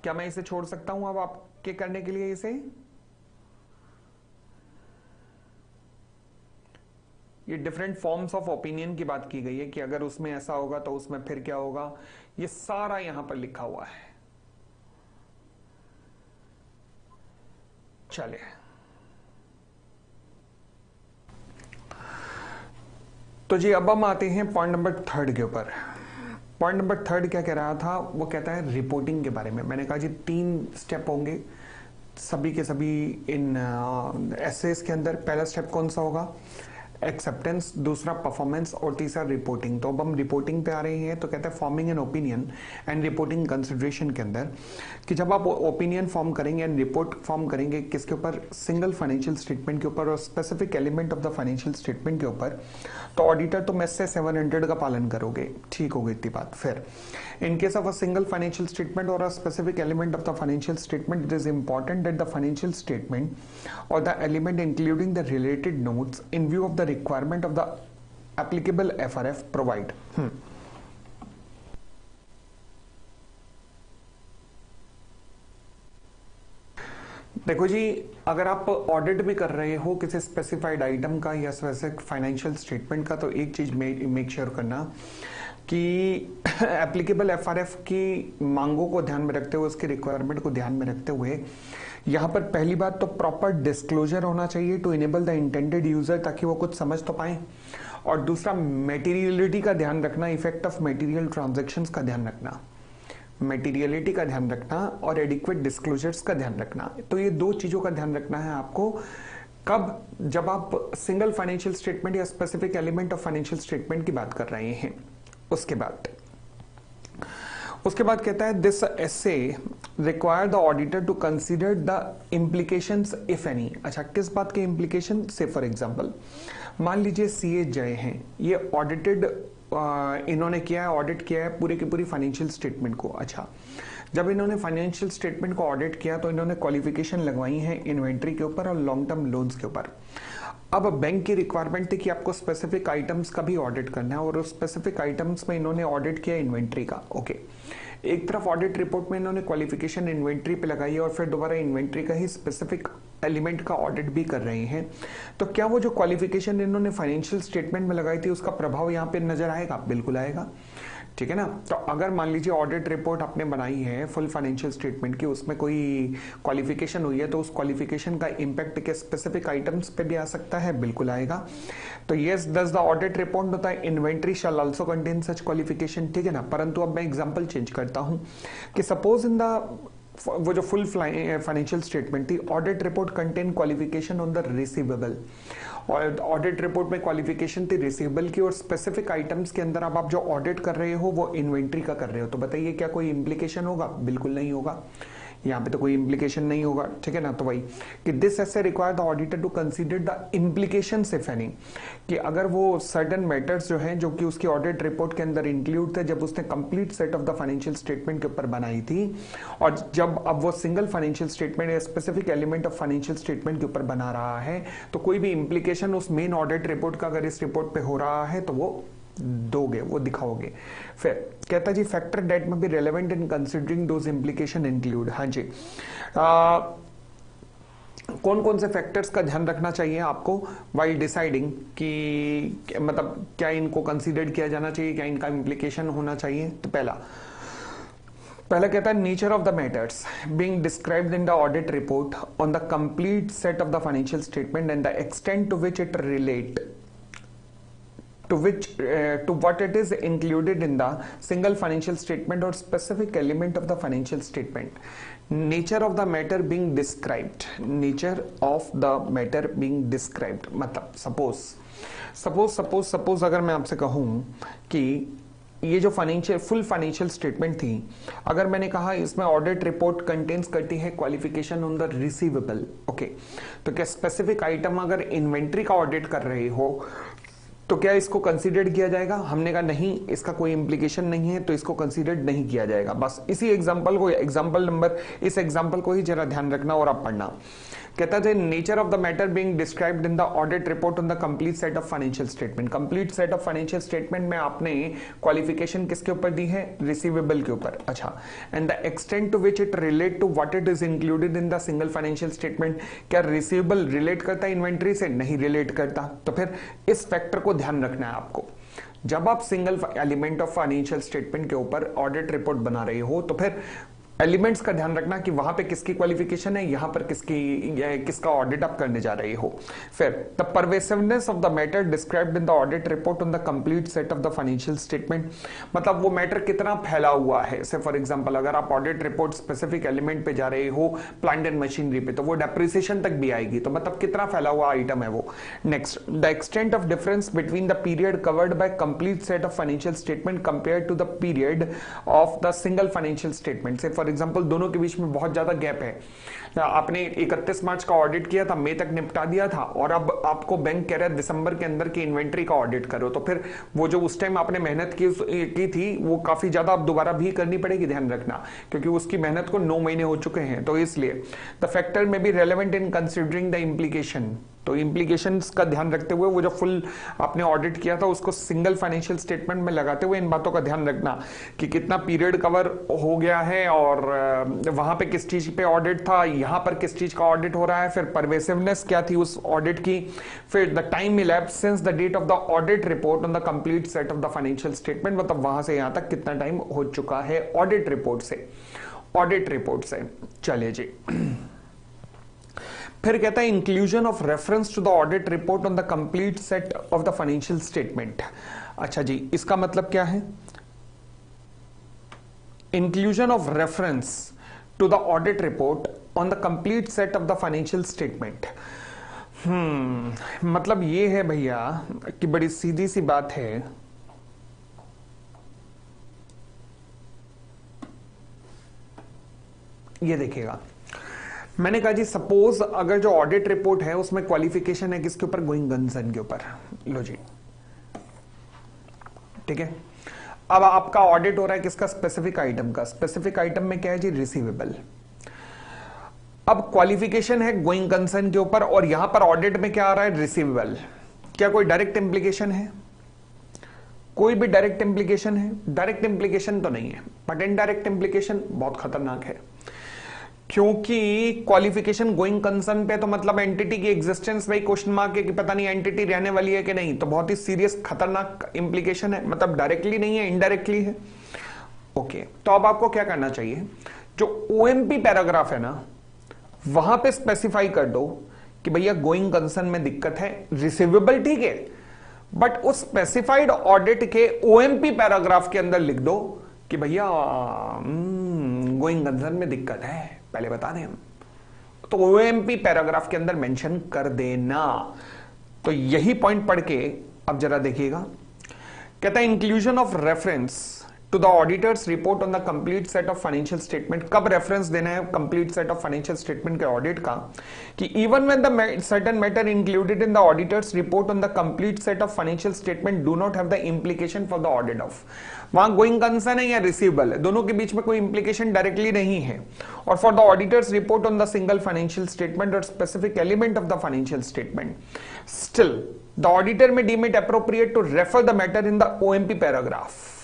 क्या मैं इसे छोड़ सकता हूं अब आपके करने के लिए? इसे ये डिफरेंट फॉर्म्स ऑफ ओपिनियन की बात की गई है कि अगर उसमें ऐसा होगा तो उसमें फिर क्या होगा, ये सारा यहां पर लिखा हुआ है। चलिए, तो जी अब हम आते हैं पॉइंट नंबर 3 के ऊपर। पॉइंट नंबर 3 क्या कह रहा था? वो कहता है रिपोर्टिंग के बारे में। मैंने कहा जी 3 स्टेप होंगे सभी के सभी इन एसेस के अंदर। पहला स्टेप कौन सा होगा? एक्सेप्टेंस, दूसरा परफॉर्मेंस और तीसरा रिपोर्टिंग। तो अब हम रिपोर्टिंग पे आ रहे हैं, तो कहते हैं forming an opinion and reporting consideration के अंदर कि जब आप ओपिनियन फॉर्म करेंगे एंड रिपोर्ट फॉर्म करेंगे किसके ऊपर? सिंगल फाइनेंशियल स्टेटमेंट के ऊपर और specific element of the financial statement के ऊपर, तो ऑडिटर तो मैं से 700 का पालन करोगे, ठीक हो गई इतनी बात। फिर in case of a single financial statement और a specific element of the financial statement, it is important that the financial statement or the element including the related notes in view of the requirement of the applicable FRF provide. देखो जी, अगर आप audit भी कर रहे हो किसी specified item का या स्पेसिफिक फाइनेंशियल स्टेटमेंट का, तो एक चीज मेक श्योर करना कि एप्लीकेबल एफआरएफ की मांगों को ध्यान में रखते हुए, उसकी रिक्वायरमेंट को ध्यान में रखते हुए, यहां पर पहली बात तो प्रॉपर डिस्क्लोजर होना चाहिए to enable the intended user, ताकि वो कुछ समझ तो पाए। और दूसरा मेटीरियलिटी का ध्यान रखना, इफेक्ट ऑफ मेटीरियल ट्रांजैक्शंस का ध्यान रखना, मेटीरियलिटी का ध्यान रखना और एडिक्वेट डिस्क्लोजर्स का ध्यान रखना। तो ये 2 चीजों का ध्यान रखना है आपको। कब? जब आप सिंगल फाइनेंशियल स्टेटमेंट या specific element of financial statement की बात कर रहे हैं। उसके बाद कहता है this SA require the auditor to consider the implications if any. अच्छा, किस बात के इम्प्लीकेशन? से फॉर एग्जांपल मान लीजिए सीए जय हैं, ये ऑडिटेड इन्होंने किया है, ऑडिट किया है पूरे की पूरी फाइनेंशियल स्टेटमेंट को। अच्छा, जब इन्होंने फाइनेंशियल स्टेटमेंट को ऑडिट किया तो इन्होंने क्वालिफिकेशन लगवाई है इन्वेंट्री के ऊपर और लॉन्ग टर्म लोन्स के ऊपर। अब बैंक की रिक्वायरमेंट थी कि आपको स्पेसिफिक आइटम्स का भी ऑडिट करना है और उस स्पेसिफिक आइटम्स में इन्होंने ऑडिट किया इन्वेंट्री का। ओके, एक तरफ ऑडिट रिपोर्ट में इन्होंने क्वालिफिकेशन इन्वेंट्री पे लगाई है और फिर दोबारा इन्वेंट्री का ही स्पेसिफिक एलिमेंट का ऑडिट भी कर रहे हैं, तो क्या वो जो क्वालिफिकेशन इन्होंने फाइनेंशियल स्टेटमेंट में लगाई थी उसका प्रभाव यहाँ पे नजर आएगा? बिल्कुल आएगा। ठीक है ना। तो अगर मान लीजिए ऑडिट रिपोर्ट आपने बनाई है फुल फाइनेंशियल स्टेटमेंट की, उसमें कोई क्वालिफिकेशन हुई है, तो उस क्वालिफिकेशन का इंपैक्ट के स्पेसिफिक आइटम्स पे भी आ सकता है। बिल्कुल आएगा। तो yes, does the audit report होता है इन्वेंट्री शैल आल्सो कंटेन सच क्वालिफिकेशन। ठीक है ना। परंतु अब मैं एग्जांपल चेंज करता हूं कि सपोज इन द वो जो फुल फाइनेंशियल स्टेटमेंट थी, audit report contain qualification on the receivable, और ऑडिट रिपोर्ट में क्वालिफिकेशन थी रिसीवेबल की, और स्पेसिफिक आइटम्स के अंदर अब आप जो ऑडिट कर रहे हो वो इन्वेंट्री का कर रहे हो, तो बताइए क्या कोई इंप्लीकेशन होगा? बिल्कुल नहीं होगा, यहाँ पे तो कोई इंप्लीकेशन नहीं होगा, ठीक है ना। तो वही कि this SA require the auditor to consider the implications if any, कि अगर वो सर्टेन मैटर्स जो हैं जो कि उसकी ऑडिट रिपोर्ट के अंदर इंक्लूड थे जब उसने complete set of the financial statement के ऊपर बनाई थी, और जब अब वो सिंगल फाइनेंशियल स्टेटमेंट या specific element of financial statement के ऊपर बना रहा है, तो कोई भी इंप्लीकेशन उस मेन ऑडिट रिपोर्ट का अगर इस रिपोर्ट पे हो रहा है तो वो दोगे, वो दिखाओगे। फिर कहता जी फैक्टर डेट में भी relevant in considering those implication include. हाँ जी, कौन कौन से फैक्टर्स का ध्यान रखना चाहिए आपको वाइल डिसाइडिंग कि मतलब क्या इनको कंसीडर किया जाना चाहिए, क्या इनका इंप्लीकेशन होना चाहिए। तो पहला कहता है nature of the matters being described in the audit report on the complete set of the financial statement and the extent to which it relate to what it is included in the single financial statement or specific element of the financial statement. Nature of the matter being described, nature of the matter being described मतलब suppose अगर मैं आपसे कहूं कि ये जो full financial statement थी, अगर मैंने कहा इसमें ऑडिट रिपोर्ट कंटेन्स करती है qualification on the receivable, okay, तो क्या स्पेसिफिक आइटम अगर इन्वेंट्री का ऑडिट कर रहे हो तो क्या इसको कंसीडर्ड किया जाएगा? हमने कहा नहीं, इसका कोई इंप्लीकेशन नहीं है, तो इसको कंसीडर्ड नहीं किया जाएगा। बस इसी एग्जांपल को, इस एग्जांपल को ही जरा ध्यान रखना और आप पढ़ना। कहता है nature of the matter being described in the audit report on the complete set of financial statement. Complete set of financial statement में आपने क्वालिफिकेशन किसके ऊपर दी है? रिसीवेबल के ऊपर। अच्छा, and the extent to which it relate to what it is included in the single financial statement. क्या receivable relate करता है इन्वेंट्री से? नहीं रिलेट करता। तो फिर इस फैक्टर को ध्यान रखना है आपको। जब आप single element of financial statement के ऊपर ऑडिट रिपोर्ट बना रहे हो तो फिर एलिमेंट्स का ध्यान रखना कि वहां पे किसकी क्वालिफिकेशन है, यहां पर किसका ऑडिट आप करने जा रहे हो। फिर the pervasiveness of the matter described in the audit report on the complete set of the financial statement, मतलब वो मैटर कितना फैला हुआ है। से फॉर एग्जांपल अगर आप ऑडिट रिपोर्ट स्पेसिफिक एलिमेंट पे जा रहे हो, प्लांट एंड मशीनरी पे, तो वो डेप्रिसिएशन तक भी आएगी, तो मतलब कितना फैला हुआ आइटम है वो। Next, the extent of difference between the period covered by complete set of financial statement compare to the period of the single financial statement. Say for example दोनों के बीच में बहुत ज्यादा गैप है। आपने 31 मार्च का ऑडिट किया था, मई तक निपटा दिया था, और अब आपको बैंक कह रहा है दिसंबर के अंदर की इन्वेंट्री का ऑडिट करो, तो फिर वो जो उस टाइम आपने मेहनत की थी वो काफी ज्यादा अब दोबारा भी करनी पड़ेगी, ध्यान रखना, क्योंकि उसकी मेहनत को 9 महीने हो चुके हैं। तो इसलिए द फैक्टर में B relevant in considering the implication. तो इंप्लीकेशंस का ध्यान रखते हुए वो जो फुल आपने ऑडिट किया था उसको सिंगल फाइनेंशियल स्टेटमेंट में लगाते हुए इन बातों का ध्यान रखना कि कितना पीरियड कवर हो गया है, और वहां पे किस चीज पे ऑडिट था, यहां पर किस चीज का ऑडिट हो रहा है, फिर परवेसिवनेस क्या थी उस ऑडिट की, फिर the time elapsed since the date of the audit report on the complete set of the financial statement, मतलब वहां से यहां तक कितना टाइम हो चुका है ऑडिट रिपोर्ट से। चलिए जी, फिर कहता है inclusion of reference to the audit report on the complete set of the financial statement. अच्छा जी, इसका मतलब क्या है? Inclusion of reference to the audit report on the complete set of the financial statement. मतलब ये है भैया कि बड़ी सीधी सी बात है, ये देखिएगा, मैंने कहा जी सपोज अगर जो ऑडिट रिपोर्ट है उसमें क्वालिफिकेशन है किसके ऊपर? गोइंग कंसर्न के ऊपर। लो जी, ठीक है, अब आपका ऑडिट हो रहा है किसका? स्पेसिफिक आइटम का। स्पेसिफिक आइटम में क्या है जी? रिसीवेबल। अब क्वालिफिकेशन है गोइंग कंसर्न के ऊपर, और यहां पर ऑडिट में क्या आ रहा है? रिसीवेबल। क्या कोई डायरेक्ट इंप्लीकेशन है? कोई भी डायरेक्ट इंप्लीकेशन है? डायरेक्ट इंप्लीकेशन तो नहीं है, बट इनडायरेक्ट इंप्लीकेशन बहुत खतरनाक है, क्योंकि क्वालिफिकेशन गोइंग कंसर्न पे तो मतलब एंटिटी की एग्जिस्टेंस में क्वेश्चन मार्क है कि पता नहीं एंटिटी रहने वाली है कि नहीं, तो बहुत ही सीरियस खतरनाक इंप्लीकेशन है, मतलब डायरेक्टली नहीं है, इनडायरेक्टली है। ओके, तो अब आपको क्या करना चाहिए? जो ओएमपी पैराग्राफ है ना, वहां पे स्पेसिफाई कर दो कि भैया गोइंग कंसर्न में दिक्कत है, रिसीवेबल ठीक है, बट उस स्पेसिफाइड ऑडिट के ओएमपी पैराग्राफ के अंदर लिख दो कि भैया गोइंग कंसर्न में दिक्कत है, पहले बता दें हम, तो ओएमपी पैराग्राफ के अंदर मेंशन कर देना। तो यही पॉइंट पढ़ के अब जरा देखिएगा, कहता है inclusion of reference to the auditors report on the complete set of financial statement. कब रेफरेंस देना है complete set of financial statement के ऑडिट का, कि even when the certain matter included in the auditors report on the complete set of financial statement do not have the implication for the audit of, वहां going concern है या receivable है, दोनों के बीच में कोई इंप्लीकेशन डायरेक्टली नहीं है, और for the auditors report on the single financial statement और specific element of the financial statement, still the auditor may deem it appropriate to refer the matter in the OMP paragraph.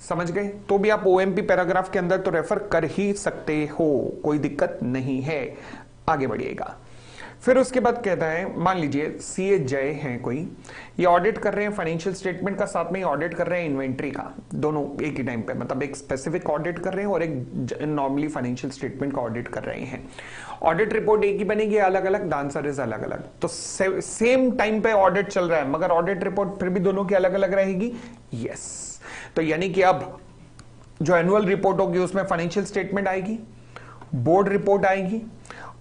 समझ गए? तो भी आप OMP paragraph के अंदर तो refer कर ही सकते हो, कोई दिक्कत नहीं है। आगे बढ़िएगा, फिर उसके बाद कहता है, मान लीजिए सीए जय हैं कोई, ये ऑडिट कर रहे हैं फाइनेंशियल स्टेटमेंट का, साथ में ही ऑडिट कर रहे हैं इन्वेंट्री का, दोनों एक ही टाइम पे, मतलब एक स्पेसिफिक ऑडिट कर रहे हैं और एक नॉर्मली फाइनेंशियल स्टेटमेंट का ऑडिट कर रहे हैं। ऑडिट रिपोर्ट एक ही बनेगी, अलग अलग, द आंसर इज अलग अलग। तो सेम टाइम पे ऑडिट चल रहा है मगर ऑडिट रिपोर्ट फिर भी दोनों की अलग अलग रहेगी। यस, तो यानी कि अब जो एनुअल रिपोर्ट होगी उसमें फाइनेंशियल स्टेटमेंट आएगी, बोर्ड रिपोर्ट आएगी,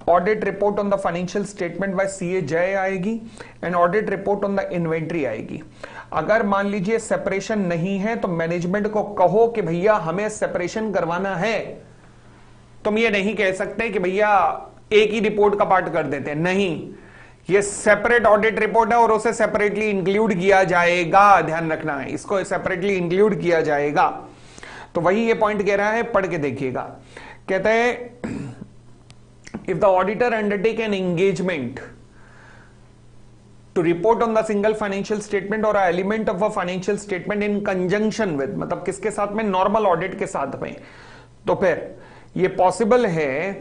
audit report on the financial statement by CA जय आएगी, and audit report on the inventory आएगी। अगर मान लीजिए सेपरेशन नहीं है तो मैनेजमेंट को कहो कि भैया हमें सेपरेशन करवाना है। तुम ये नहीं कह सकते कि भैया एक ही रिपोर्ट का पार्ट कर देते हैं, नहीं, ये सेपरेट ऑडिट रिपोर्ट है और उसे सेपरेटली इंक्लूड किया जाएगा, ध्यान रखना है, इसको सेपरेटली इंक्लूड किया जाएगा। तो वही ये पॉइंट कह रहा है, पढ़ के देखिएगा। कहते हैं if the auditor undertake an engagement to report on the single financial statement or a element of a financial statement in conjunction with, मतलब किसके साथ में, नॉर्मल ऑडिट के साथ में, तो फिर ये पॉसिबल है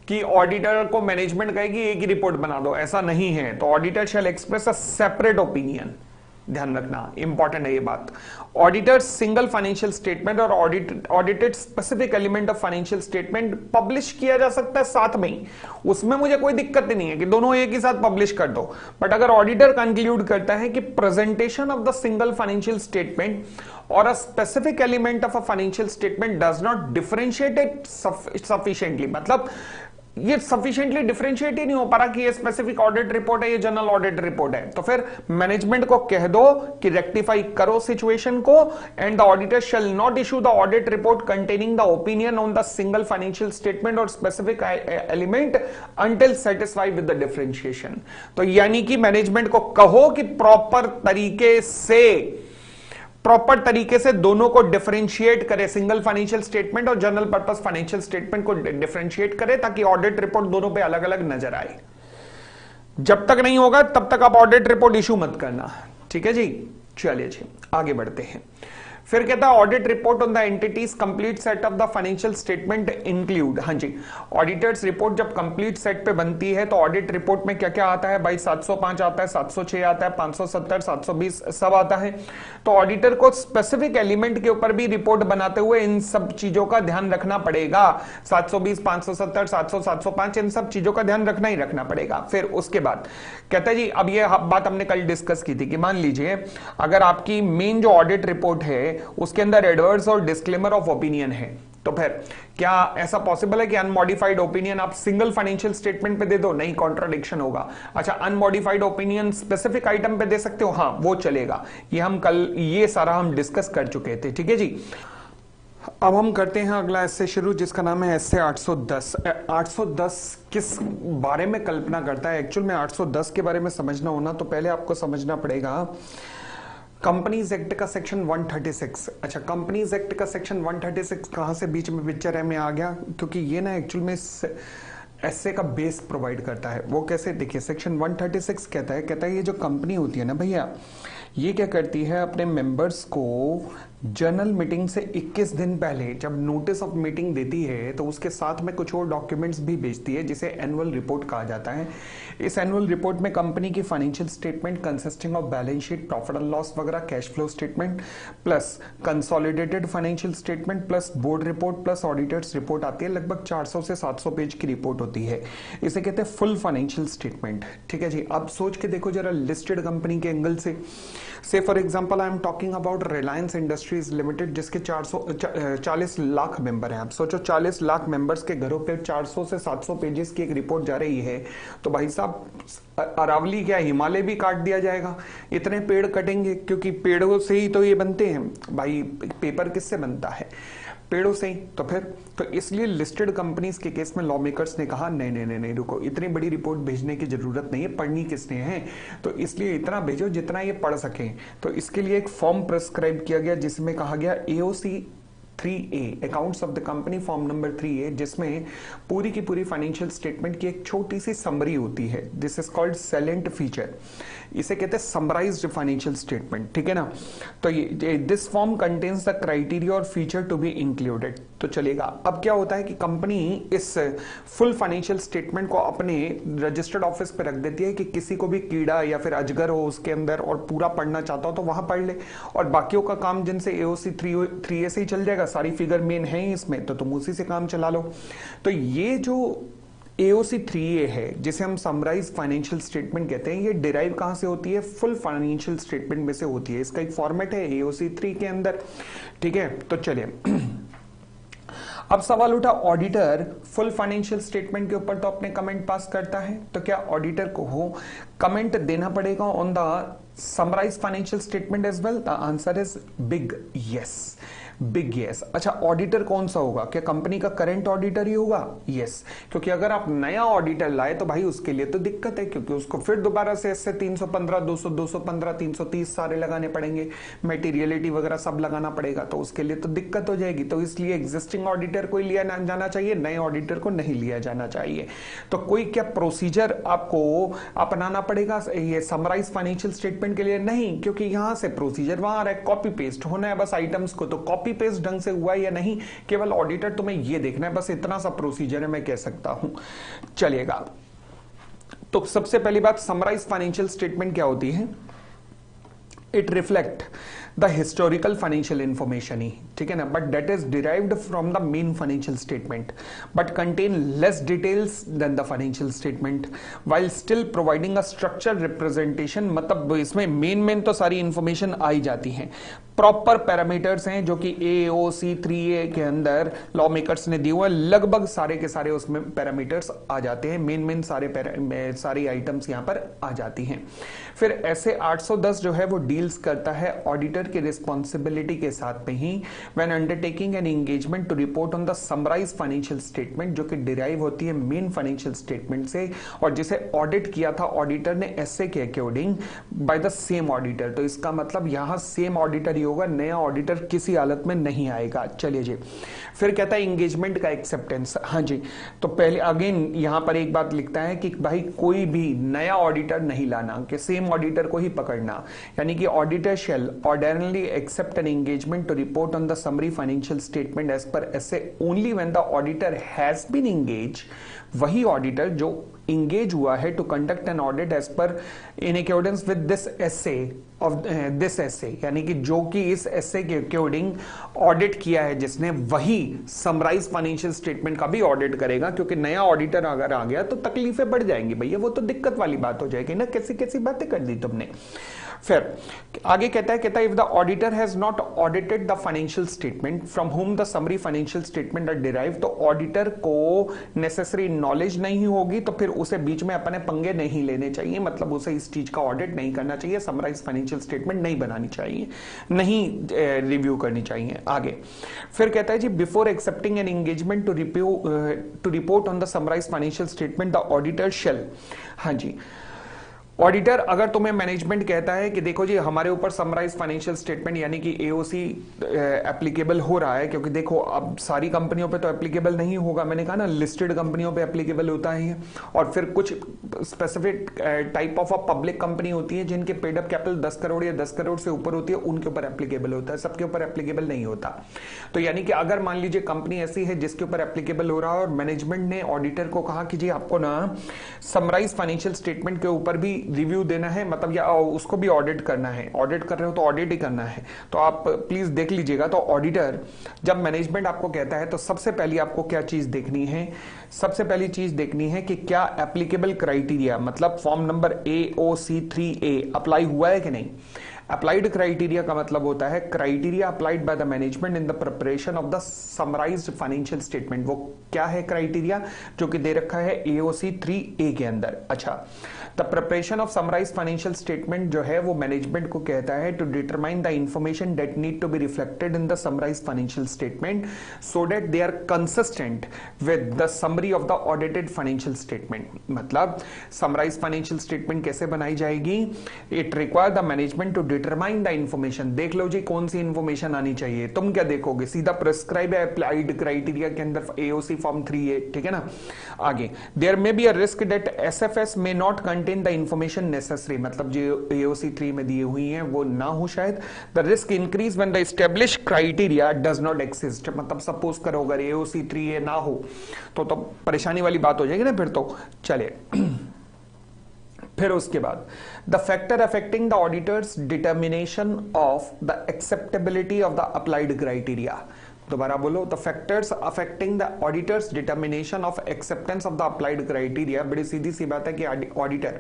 कि ऑडिटर को मैनेजमेंट कहेगी एक ही रिपोर्ट बना दो, ऐसा नहीं है। तो auditor shall express a separate opinion, ध्यान रखना, इंपॉर्टेंट है ये बात। ऑडिटर्स सिंगल फाइनेंशियल स्टेटमेंट और audited specific element of financial statement publish किया जा सकता है साथ में ही, उसमें मुझे कोई दिक्कत नहीं है कि दोनों एक ही साथ पब्लिश कर दो। बट अगर ऑडिटर कंक्लूड करता है कि presentation of the single financial statement और a specific element of a financial statement does not differentiate it sufficiently, मतलब ये सफिशिएंटली डिफरेंशिएट ही नहीं हो पा रहा कि ये स्पेसिफिक ऑडिट रिपोर्ट है, ये जनरल ऑडिट रिपोर्ट है, तो फिर मैनेजमेंट को कह दो कि रेक्टिफाई करो सिचुएशन को, and the auditor shall not issue the audit report containing the opinion on the single financial statement और specific element until satisfied with the differentiation. तो यानी कि मैनेजमेंट को कहो कि प्रॉपर तरीके से दोनों को डिफरेंशिएट करे, सिंगल फाइनेंशियल स्टेटमेंट और जनरल पर्पस फाइनेंशियल स्टेटमेंट को डिफरेंशिएट करे, ताकि ऑडिट रिपोर्ट दोनों पे अलग अलग नजर आए। जब तक नहीं होगा तब तक आप ऑडिट रिपोर्ट इशू मत करना, ठीक है जी। चलिए जी आगे बढ़ते हैं। फिर कहता है audit report on the entity's complete set of the financial statement include. हाँ जी, ऑडिटर्स रिपोर्ट जब कंप्लीट सेट पे बनती है तो ऑडिट रिपोर्ट में क्या क्या आता है भाई, 705 आता है, 706 आता है, 570, 720 सब आता है। तो ऑडिटर को स्पेसिफिक एलिमेंट के ऊपर भी रिपोर्ट बनाते हुए इन सब चीजों का ध्यान रखना पड़ेगा। 720, 570, 700, 705 इन सब चीजों का ध्यान रखना ही रखना पड़ेगा। फिर उसके बाद कहता है जी, अब ये बात हमने कल डिस्कस की थी कि मान लीजिए अगर आपकी मेन जो ऑडिट रिपोर्ट है उसके अंदर एडवर्स और डिस्क्लेमर ऑफ ओपिनियन है, तो फिर क्या ऐसा पॉसिबल है कि अनमॉडिफाइड ओपिनियन आप सिंगल फाइनेंशियल स्टेटमेंट पे दे दो? नहीं, कॉन्ट्राडिक्शन होगा। अच्छा, अनमॉडिफाइड ओपिनियन स्पेसिफिक आइटम पे दे सकते हो? हाँ, वो चलेगा। ये हम कल ये सारा हम डिस्कस कर चुके थे, ठीक है जी। अब हम करते हैं अगला एस्से शुरू, जिसका नाम है एस्से 810। 810 किस बारे में कल्पना करता है? एक्चुअल में 810 के बारे में समझना होना तो पहले आपको समझना पड़ेगा कंपनीज एक्ट का सेक्शन 136। अच्छा, कंपनीज एक्ट का सेक्शन 136 कहां से बीच में पिक्चर है में आ गया, क्योंकि ये ना एक्चुअल में एस्से का बेस प्रोवाइड करता है। वो कैसे, देखिए सेक्शन 136 कहता है ये जो कंपनी होती है ना भैया, ये क्या करती है, अपने मेंबर्स को जनरल मीटिंग से 21 दिन पहले जब नोटिस ऑफ मीटिंग देती है तो उसके साथ में कुछ और डॉक्यूमेंट्स भी भेजती है, जिसे एनुअल रिपोर्ट कहा जाता है। इस एनुअल रिपोर्ट में कंपनी की financial statement consisting of balance sheet, profit and loss वगैरह, cash flow statement plus consolidated financial statement plus board report plus auditors report आती है। लगभग 400 से 700 पेज की रिपोर्ट होती है। इसे कहते हैं फुल फाइनेंशियल स्टेटमेंट, ठीक है जी। अब सोच के देखो जरा लिस्टेड कंपनी के एंगल से for example I am talking about Reliance industry industries limited, जिसके 40 लाख मेंबर हैं। आप सोचो 40 लाख मेंबर्स के घरों पे 400 से 700 पेजेस की एक रिपोर्ट जा रही है, तो भाई साहब अरावली क्या हिमालय भी काट दिया जाएगा, इतने पेड़ कटेंगे, क्योंकि पेड़ों से ही तो ये बनते हैं भाई। पेपर किससे बनता है? पेड़ों से ही। तो फिर तो इसलिए लिस्टेड कंपनीज के केस में लॉ मेकर्स ने कहा नहीं नहीं नहीं नहीं, रुको, इतनी बड़ी रिपोर्ट भेजने की जरूरत नहीं है, पढ़नी किसने है, तो इसलिए इतना भेजो जितना ये पढ़ सके। तो इसके लिए एक फॉर्म प्रिस्क्राइब किया गया जिसमें कहा गया AOC 3A, accounts of the company, form number 3A, जिसमें पूरी की पूरी फाइनेंशियल स्टेटमेंट की एक छोटी सी समरी होती है। दिस इज कॉल्ड सैलेंट फीचर, इसे कहते हैं समराइज्ड फाइनेंशियल स्टेटमेंट, ठीक है ना। तो ये this form contains the criteria और फीचर टू बी इंक्लूडेड, तो चलेगा। अब क्या होता है कि कंपनी इस फुल फाइनेंशियल स्टेटमेंट को अपने रजिस्टर्ड ऑफिस पे रख देती है कि किसी को भी कीड़ा या फिर अजगर हो उसके अंदर और पूरा पढ़ना चाहता हो तो वहां पढ़ ले, और बाकियों का काम जिनसे AOC 3A से ही चल जाएगा, सारी फिगर मेन है इसमें, तो तुम उसी से काम चला लो। तो ये जो AOC 3A है, जिसे हम समराइज फाइनेंशियल स्टेटमेंट कहते हैं, ये डिराइव कहां से होती है? फुल फाइनेंशियल स्टेटमेंट में से होती है। इसका एक फॉर्मेट है AOC 3 के अंदर, ठीक है। तो चलिए अब सवाल उठा, ऑडिटर फुल फाइनेंशियल स्टेटमेंट के ऊपर तो अपने कमेंट पास करता है, तो क्या ऑडिटर को हो कमेंट देना पड़ेगा on the summarise financial statement as well? The answer is big yes, big yes. अच्छा, ऑडिटर कौन सा होगा? क्या कंपनी का करंट ऑडिटर ही होगा? यस, क्योंकि अगर आप नया ऑडिटर लाए तो भाई उसके लिए तो दिक्कत है, क्योंकि उसको फिर दोबारा से इससे 315, 200, 215, 330 सारे लगाने पड़ेंगे, मटेरियलिटी वगैरह सब लगाना पड़ेगा, तो उसके लिए तो दिक्कत हो जाएगी। तो इसलिए एग्जिस्टिंग ऑडिटर को लिया जाना चाहिए, नए ऑडिटर को नहीं लिया जाना चाहिए। तो कोई क्या प्रोसीजर आपको अपनाना पड़ेगा ये समराइज फाइनेंशियल स्टेटमेंट के लिए? नहीं, क्योंकि यहां से प्रोसीजर वहां आ रहा है, कॉपी पेस्ट होना है बस आइटम्स को। तो कॉपी पेस्ट ढंग से हुआ या नहीं, केवल ऑडिटर तुम्हें ये देखना है, बस इतना सा प्रोसीजर है, मैं कह सकता हूं, चलेगा। तो सबसे पहली बात, समराइज फाइनेंशियल स्टेटमेंट क्या होती है? It reflect the historical financial information ही, ठीक है ना, but that is derived from the main financial statement, but contain less details than the financial statement while still providing a structure representation. मतलब इसमें main तो सारी इंफॉर्मेशन आई जाती है, प्रॉपर पैरामीटर्स हैं जो कि AOC 3A के अंदर लॉ मेकर्स ने दिए हुए, लगभग सारे के सारे उसमें पैरामीटर्स आ जाते हैं, मेन सारी आइटम्स यहां पर आ जाती हैं। फिर ऐसे 810 जो है वो डील्स करता है ऑडिटर की रिस्पॉन्सिबिलिटी के साथ में ही, when undertaking an engagement to report on the summarise financial statement, जो कि डिराइव होती है मेन फाइनेंशियल स्टेटमेंट से, और जिसे ऑडिट किया था ऑडिटर ने ऐसे के according by the same auditor. तो इसका मतलब यहां सेम ऑडिटर ही होगा, नया ऑडिटर किसी हालत में नहीं आएगा। चलिए जी, फिर कहता है एंगेजमेंट का एक्सेप्टेंस। हाँ जी, तो पहले अगेन यहां पर एक बात लिखता है कि भाई कोई भी नया ऑडिटर नहीं लाना, कि सेम ऑडिटर को ही पकड़ना, यानी कि auditor shall ordinarily accept an engagement to report on the summary financial statement as per SA only when the auditor has been engage. वही ऑडिटर जो इंगेज हुआ है to conduct an audit as per in accordance with this SA of this SA, यानी कि जो कि इस एसे के अकॉर्डिंग ऑडिट किया है जिसने, वही समराइज फाइनेंशियल स्टेटमेंट का भी ऑडिट करेगा। क्योंकि नया ऑडिटर अगर आ गया तो तकलीफें बढ़ जाएंगी भैया, वो तो दिक्कत वाली बात हो जाएगी ना, कैसी कैसी बातें कर दी तुमने। फिर आगे कहता है if the auditor has not audited the financial statement from whom the summary financial statement are derive, तो ऑडिटर को नेसेसरी नॉलेज नहीं होगी, तो फिर उसे बीच में अपने पंगे नहीं लेने चाहिए, मतलब उसे इस चीज का ऑडिट नहीं करना चाहिए, समराइज फाइनेंशियल स्टेटमेंट नहीं बनानी चाहिए, नहीं रिव्यू करनी चाहिए। आगे फिर कहता है जी, before accepting an engagement to report on the summarise financial statement the auditor shall. हाँ जी, ऑडिटर अगर तुम्हें मैनेजमेंट कहता है कि देखो जी हमारे ऊपर समराइज फाइनेंशियल स्टेटमेंट यानी कि AOC एप्लीकेबल हो रहा है, क्योंकि देखो अब सारी कंपनियों पे तो एप्लीकेबल नहीं होगा, मैंने कहा ना लिस्टेड कंपनियों पे एप्लीकेबल होता है, और फिर कुछ specific type of public company होती है जिनके पेड अप कैपिटल 10 करोड़ या 10 करोड़ से ऊपर होती है, उनके ऊपर एप्लीकेबल होता है, सबके ऊपर एप्लीकेबल नहीं होता। तो यानी कि अगर मान लीजिए कंपनी ऐसी है जिसके ऊपर एप्लीकेबल हो रहा है और मैनेजमेंट ने ऑडिटर को कहा कि जी आपको ना समराइज फाइनेंशियल स्टेटमेंट के ऊपर भी रिव्यू देना है, मतलब या उसको भी ऑडिट करना है, ऑडिट कर रहे हो तो ऑडिट ही करना है, तो आप प्लीज देख लीजिएगा। तो ऑडिटर जब मैनेजमेंट आपको कहता है तो सबसे पहले आपको क्या चीज देखनी है? सबसे पहली चीज देखनी है कि क्या एप्लीकेबल क्राइटेरिया, मतलब form number AOC 3A apply हुआ है कि नहीं। अप्लाइड क्राइटेरिया का मतलब होता है criteria applied by the management in the preparation of the summarised financial statement. वो क्या है क्राइटेरिया, जो कि दे रखा है AOC 3A के अंदर। अच्छा, the preparation of summarised financial statement जो है वो मैनेजमेंट को कहता है to determine the information that need to be reflected in the summarised financial statement so that they are consistent with the summary of the audited financial statement. मतलब summarised financial statement कैसे बनाई जाएगी, it require the management to determine the information. देख लो जी कौन सी information आनी चाहिए, तुम क्या देखोगे, सीधा प्रिस्क्राइब है अप्लाइड क्राइटेरिया के अंदर AOC फॉर्म 3A, ठीक है ना। आगे, there may be a risk that SFS may not contain the information necessary, मतलब जो AOC 3 में दी हुई है वो ना हो शायद। The risk increase when the establish criteria does not exist, मतलब सपोज करो अगर AOC 3A ना हो तो परेशानी वाली बात हो जाएगी ना फिर तो। चले फिर उसके बाद the factor affecting the auditors determination of the acceptability of the applied criteria. दोबारा बोलो, the factors affecting the auditors determination of acceptance of the applied criteria. बड़ी सीधी सी बात है कि ऑडिटर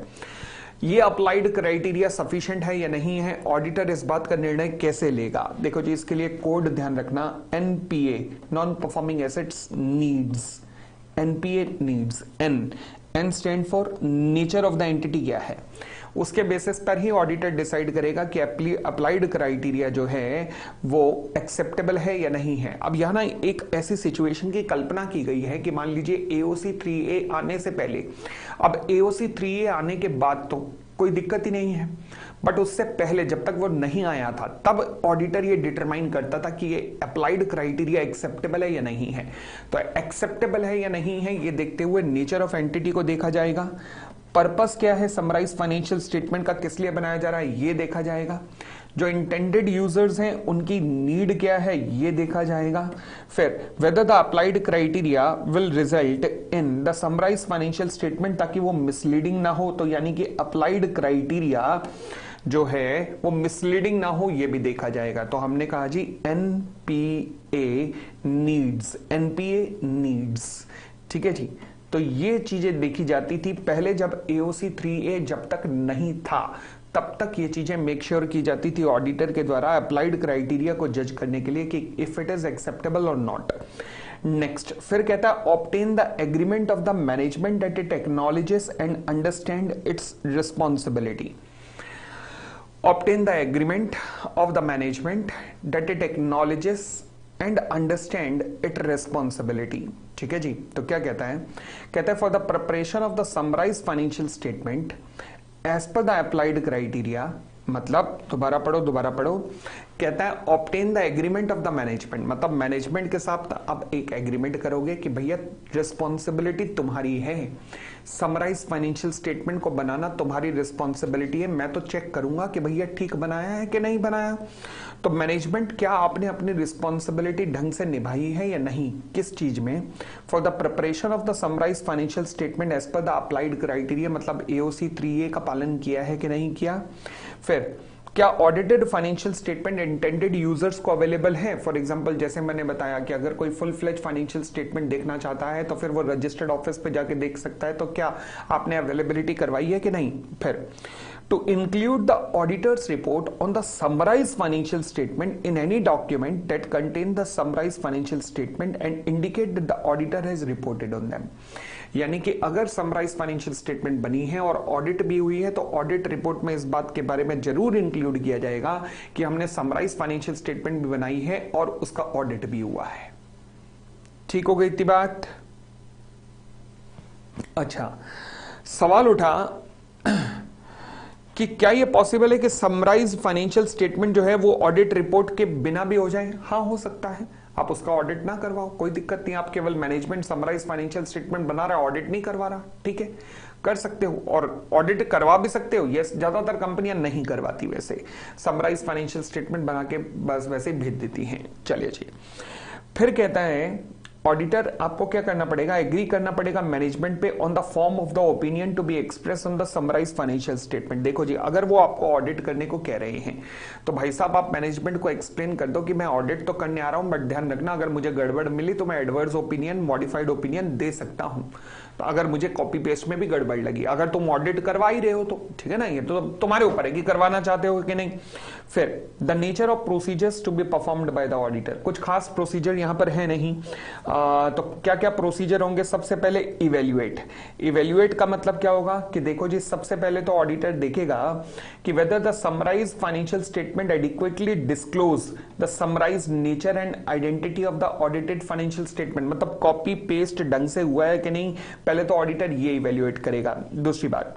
ये अप्लाइड क्राइटेरिया सफिशिएंट है या नहीं है, ऑडिटर इस बात का निर्णय कैसे लेगा। देखो जी, इसके लिए कोड ध्यान रखना, NPA non performing assets needs, NPA needs, N stand for nature of the entity क्या है, उसके बेसिस पर ही ऑडिटर डिसाइड करेगा कि अप्लाइड क्राइटेरिया जो है वो एक्सेप्टेबल है या नहीं है। अब यहां ना एक ऐसी सिचुएशन की कल्पना की गई है कि मान लीजिए AOC 3A आने से पहले, अब AOC 3A आने के बाद तो कोई दिक्कत ही नहीं है, बट उससे पहले जब तक वो नहीं आया था तब ऑडिटर ये डिटरमाइन करता था कि ये अप्लाइड क्राइटेरिया एक्सेप्टेबल है या नहीं है। तो एक्सेप्टेबल है या नहीं है ये देखते हुए नेचर ऑफ एंटिटी को देखा जाएगा, पर्पस क्या है समराइज फाइनेंशियल स्टेटमेंट का, किस लिए बनाया जा रहा है ये देखा जाएगा, जो इंटेंडेड यूजर्स हैं उनकी नीड क्या है ये देखा जाएगा, फिर whether the applied criteria will result in the summarise financial statement, ताकि वो मिसलीडिंग ना हो। तो यानी कि अप्लाइड क्राइटेरिया जो है वो मिसलीडिंग ना हो ये भी देखा जाएगा। तो हमने कहा जी NPA नीड्स, NPA नीड्स, ठीक है जी। तो ये चीजें देखी जाती थी पहले, जब AOC 3A जब तक नहीं था तब तक ये चीजें मेक श्योर की जाती थी ऑडिटर के द्वारा अप्लाइड क्राइटेरिया को जज करने के लिए कि इफ इट इज एक्सेप्टेबल और नॉट। नेक्स्ट फिर कहता है obtain the agreement of the management that it acknowledges and understand it's responsibility. obtain the agreement of the management that it acknowledges and understand its responsibility। ठीक है जी। तो क्या कहता है for the preparation of the summarise financial statement as per the applied criteria, मतलब दोबारा पढ़ो, कहता है obtain the agreement of the management, मतलब मैनेजमेंट के साथ अब एक एग्रीमेंट करोगे कि भैया रिस्पॉन्सिबिलिटी तुम्हारी है, समराइज फाइनेंशियल स्टेटमेंट को बनाना तुम्हारी रिस्पॉन्सिबिलिटी है, मैं तो चेक करूंगा कि भैया ठीक बनाया है कि नहीं बनाया। तो मैनेजमेंट क्या आपने अपनी रिस्पॉन्सिबिलिटी ढंग से निभाई है या नहीं, किस चीज में, for the preparation of the summarise financial statement as per the applied criteria, मतलब AOC 3A का पालन किया है कि नहीं किया। फिर क्या audited financial statement intended users को अवेलेबल है, फॉर एग्जांपल जैसे मैंने बताया कि अगर कोई फुल फ्लेज फाइनेंशियल स्टेटमेंट देखना चाहता है तो फिर वो रजिस्टर्ड ऑफिस पे जाके देख सकता है, तो क्या आपने अवेलेबिलिटी करवाई है कि नहीं। फिर to include the auditor's report on the summarized financial statement in any document that contain the summarized financial statement and indicate that the auditor has reported on them। यानी कि अगर समराइज फाइनेंशियल स्टेटमेंट बनी है और audit भी हुई है तो ऑडिट रिपोर्ट में इस बात के बारे में जरूर इंक्लूड किया जाएगा कि हमने समराइज फाइनेंशियल स्टेटमेंट भी बनाई है और उसका ऑडिट भी हुआ है। ठीक हो गई इतनी बात। अच्छा, सवाल उठा कि क्या यह पॉसिबल है कि समराइज फाइनेंशियल स्टेटमेंट जो है वो ऑडिट रिपोर्ट के बिना भी हो जाए। हाँ, हो सकता है, आप उसका ऑडिट ना करवाओ, कोई दिक्कत नहीं, आप केवल मैनेजमेंट समराइज फाइनेंशियल स्टेटमेंट बना रहा है, ऑडिट नहीं करवा रहा, ठीक है, कर सकते हो और ऑडिट करवा भी सकते हो। ये ज्यादातर कंपनियां नहीं करवाती, वैसे समराइज फाइनेंशियल स्टेटमेंट बना के बस वैसे भेज देती हैं। चलिए जी, फिर कहता है ऑडिटर आपको क्या करना पड़ेगा, एग्री करना पड़ेगा मैनेजमेंट पे on the form of the opinion to be express on the summarise financial statement. देखो जी, अगर वो आपको ऑडिट करने को कह रहे हैं तो भाई साहब आप मैनेजमेंट को एक्सप्लेन कर दो कि मैं ऑडिट तो करने आ रहा हूं, बट ध्यान रखना अगर मुझे गड़बड़ मिली तो मैं एडवर्स ओपिनियन, मॉडिफाइड ओपिनियन दे सकता हूं। तो अगर मुझे कॉपी पेस्ट में भी गड़बड़ लगी, अगर तुम ऑडिट करवा ही रहे हो तो ठीक है ना, ये तो तुम्हारे ऊपर है कि करवाना चाहते हो कि नहीं। फिर the nature of procedures to be performed by the auditor, कुछ खास प्रोसीजर यहां पर है नहीं। तो क्या क्या प्रोसीजर होंगे? सबसे पहले इवेल्युएट। इवेल्युएट का मतलब क्या होगा कि देखो जी, सबसे पहले तो ऑडिटर देखेगा कि whether the summarised financial statement adequately disclose the summarised nature and identity of the audited financial statement, मतलब कॉपी पेस्ट ढंग से हुआ है कि नहीं, पहले तो ऑडिटर ये इवेल्युएट करेगा। दूसरी बात,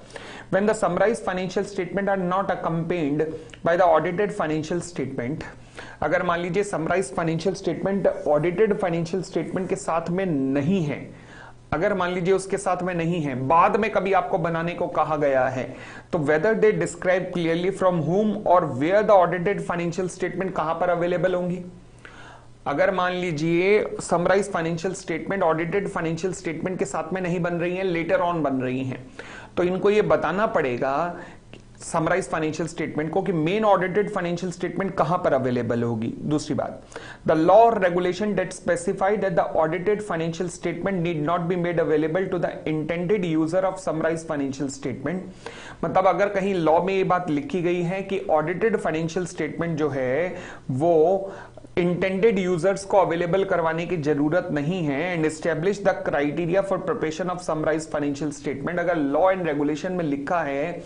when the summarized financial statement are not accompanied by the audited financial statement, अगर मान लीजिए summarise financial statement audited financial statement के साथ में नहीं है, अगर मान लीजिए उसके साथ में नहीं है, बाद में कभी आपको बनाने को कहा गया है, तो whether they describe clearly from whom और where the audited financial statement कहां पर अवेलेबल होंगी। अगर मान लीजिए summarise financial statement audited financial statement के साथ में नहीं बन रही है, लेटर ऑन बन रही हैं, तो इनको ये बताना पड़ेगा समराइज फाइनेंशियल स्टेटमेंट को कि मेन ऑडिटेड फाइनेंशियल स्टेटमेंट कहां पर अवेलेबल होगी। दूसरी बात, द लॉ और regulation that specify that the audited financial statement need not be made available to the intended user of summarise financial statement, मतलब अगर कहीं लॉ में ये बात लिखी गई है कि ऑडिटेड फाइनेंशियल स्टेटमेंट जो है वो इंटेंडेड यूजर्स को अवेलेबल करवाने की जरूरत नहीं है, and establish the criteria for preparation of summarise financial statement, अगर लॉ एंड रेगुलेशन में लिखा है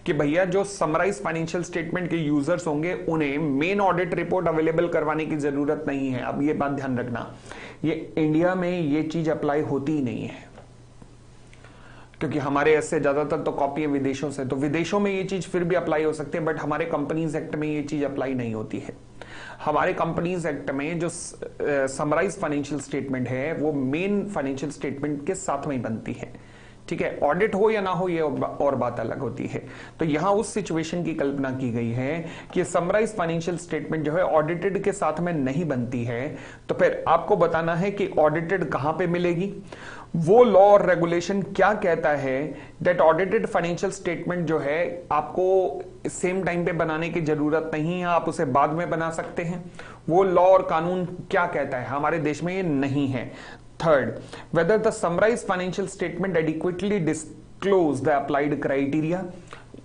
कि भैया जो समराइज फाइनेंशियल स्टेटमेंट के यूजर्स होंगे उन्हें मेन ऑडिट रिपोर्ट अवेलेबल करवाने की जरूरत नहीं है। अब ये बात ध्यान रखना, ये इंडिया में ये चीज अप्लाई होती ही नहीं है, क्योंकि हमारे ऐसे ज्यादातर तो कॉपी है विदेशों से, तो विदेशों में ये चीज फिर भी अप्लाई हो सकती है, बट हमारे कंपनीज एक्ट में ये चीज अप्लाई नहीं होती है। हमारे कंपनीज एक्ट में जो समराइज फाइनेंशियल स्टेटमेंट है वो मेन फाइनेंशियल स्टेटमेंट के साथ में ही बनती है, ठीक है। ऑडिट हो या ना हो ये और बात अलग होती है। तो यहां उस सिचुएशन की कल्पना की गई है कि समराइज फाइनेंशियल स्टेटमेंट जो है ऑडिटेड के साथ में नहीं बनती है, तो फिर आपको बताना है कि ऑडिटेड कहां पे मिलेगी। वो लॉ और रेगुलेशन क्या कहता है दैट ऑडिटेड फाइनेंशियल स्टेटमेंट जो है आपको सेम टाइम पे बनाने की जरूरत नहीं है, आप उसे बाद में बना सकते हैं। वो लॉ और कानून क्या कहता है, हमारे देश में ये नहीं है। Third, whether the summarise financial statement adequately disclose the applied criteria,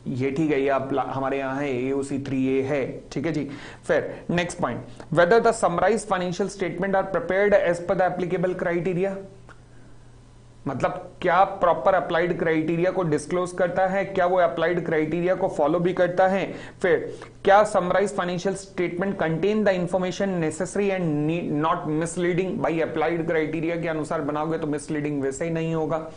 ये ठीक है, ये हमारे यहां है AOC 3A है, ठीक है जी। फिर next point, whether the summarise financial statement are prepared as per the applicable criteria, मतलब क्या प्रॉपर अप्लाइड क्राइटेरिया को डिस्क्लोज करता है, क्या वो अप्लाइड क्राइटेरिया को फॉलो भी करता है। फिर क्या summarise financial statement contain the information necessary and not misleading, भाई अप्लाइड क्राइटेरिया के अनुसार बनाओगे तो मिसलीडिंग वैसे ही नहीं होगा।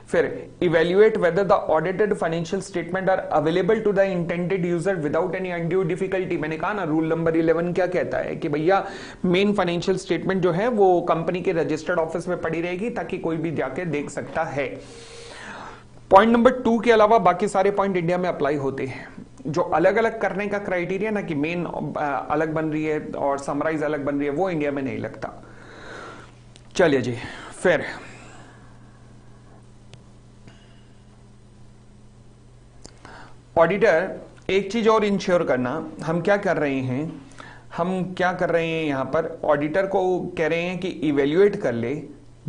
फिर evaluate whether the audited financial statement are available to the intended user without any undue difficulty. मैंने कहा ना रूल नंबर 11 क्या कहता है कि भैया मेन फाइनेंशियल स्टेटमेंट जो है वो कंपनी के रजिस्टर्ड ऑफिस में पड़ी रहेगी ताकि कोई भी जाके देख सकता है। पॉइंट नंबर 2 के अलावा बाकी सारे पॉइंट इंडिया में अप्लाई होते हैं। जो अलग अलग करने का क्राइटेरिया ना कि मेन अलग बन रही है और समराइज अलग बन रही है, वो इंडिया में नहीं लगता। चलिए जी, फिर ऑडिटर एक चीज और इंश्योर करना, हम क्या कर रहे हैं यहां पर ऑडिटर को कह रहे हैं कि इवेल्युएट कर ले,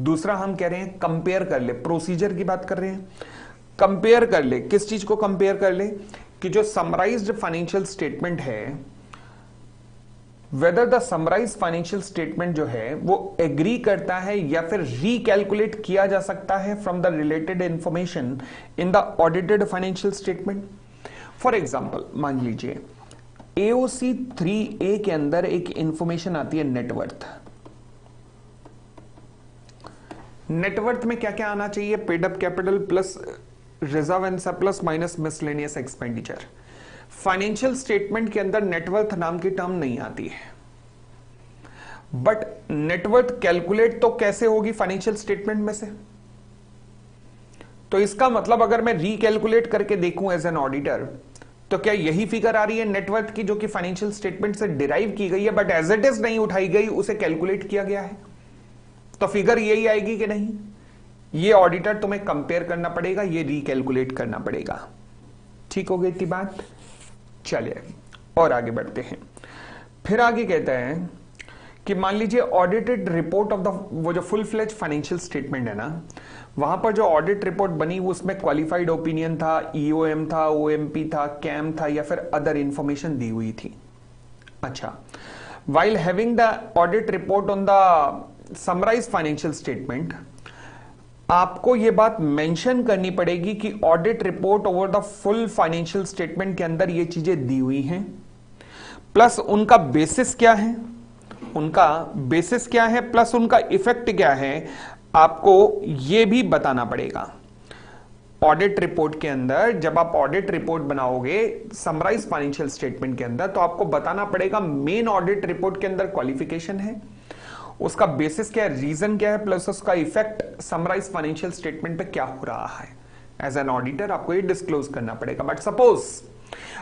दूसरा हम कह रहे हैं कंपेयर कर ले, प्रोसीजर की बात कर रहे हैं। कंपेयर कर ले, किस चीज को कंपेयर कर ले कि जो समराइज्ड फाइनेंशियल स्टेटमेंट है, whether the summarise financial statement जो है वो एग्री करता है या फिर रिकैलकुलेट किया जा सकता है from the related information in the audited financial statement. For example मान लीजिए AOC 3A के अंदर एक इंफॉर्मेशन आती है नेटवर्थ। नेटवर्थ में क्या क्या आना चाहिए, paid up capital plus reserve and surplus minus miscellaneous expenditure. Financial statement के अंदर नेटवर्थ नाम की टर्म नहीं आती है, बट नेटवर्थ कैलकुलेट तो कैसे होगी फाइनेंशियल स्टेटमेंट में से। तो इसका मतलब अगर मैं रिकैलकुलेट करके देखूं एज एन ऑडिटर, तो क्या यही फिगर आ रही है नेटवर्थ की जो कि फाइनेंशियल स्टेटमेंट से डिराइव की गई है, बट एज इट इज नहीं उठाई गई, उसे कैलकुलेट किया गया है, तो फिगर यही आएगी कि नहीं। ये ऑडिटर तुम्हें कंपेयर करना पड़ेगा, ये रिकैलकुलेट करना पड़ेगा। ठीक हो गई इतनी बात। चलिए और आगे बढ़ते हैं। फिर आगे कहता है कि मान लीजिए ऑडिटेड रिपोर्ट ऑफ द, वो जो फुल फ्लेज फाइनेंशियल स्टेटमेंट है ना, वहां पर जो ऑडिट रिपोर्ट बनी वो उसमें क्वालिफाइड ओपिनियन था, ईओएम था, ओएमपी था, कैम था, या फिर अदर इंफॉर्मेशन दी हुई थी। अच्छा, while having the audit report on the summarized financial statement, आपको यह बात मेंशन करनी पड़ेगी कि audit report over the full financial statement के अंदर ये चीजें दी हुई हैं, प्लस उनका बेसिस क्या है, प्लस उनका इफेक्ट क्या है, आपको यह भी बताना पड़ेगा। ऑडिट रिपोर्ट के अंदर जब आप ऑडिट रिपोर्ट बनाओगे समराइज फाइनेंशियल स्टेटमेंट के अंदर, तो आपको बताना पड़ेगा मेन ऑडिट रिपोर्ट के अंदर क्वालिफिकेशन है, उसका बेसिस क्या है, रीजन क्या है, प्लस उसका इफेक्ट समराइज फाइनेंशियल स्टेटमेंट पे क्या हो रहा है। एज एन ऑडिटर आपको ये डिस्क्लोज करना पड़ेगा। बट सपोज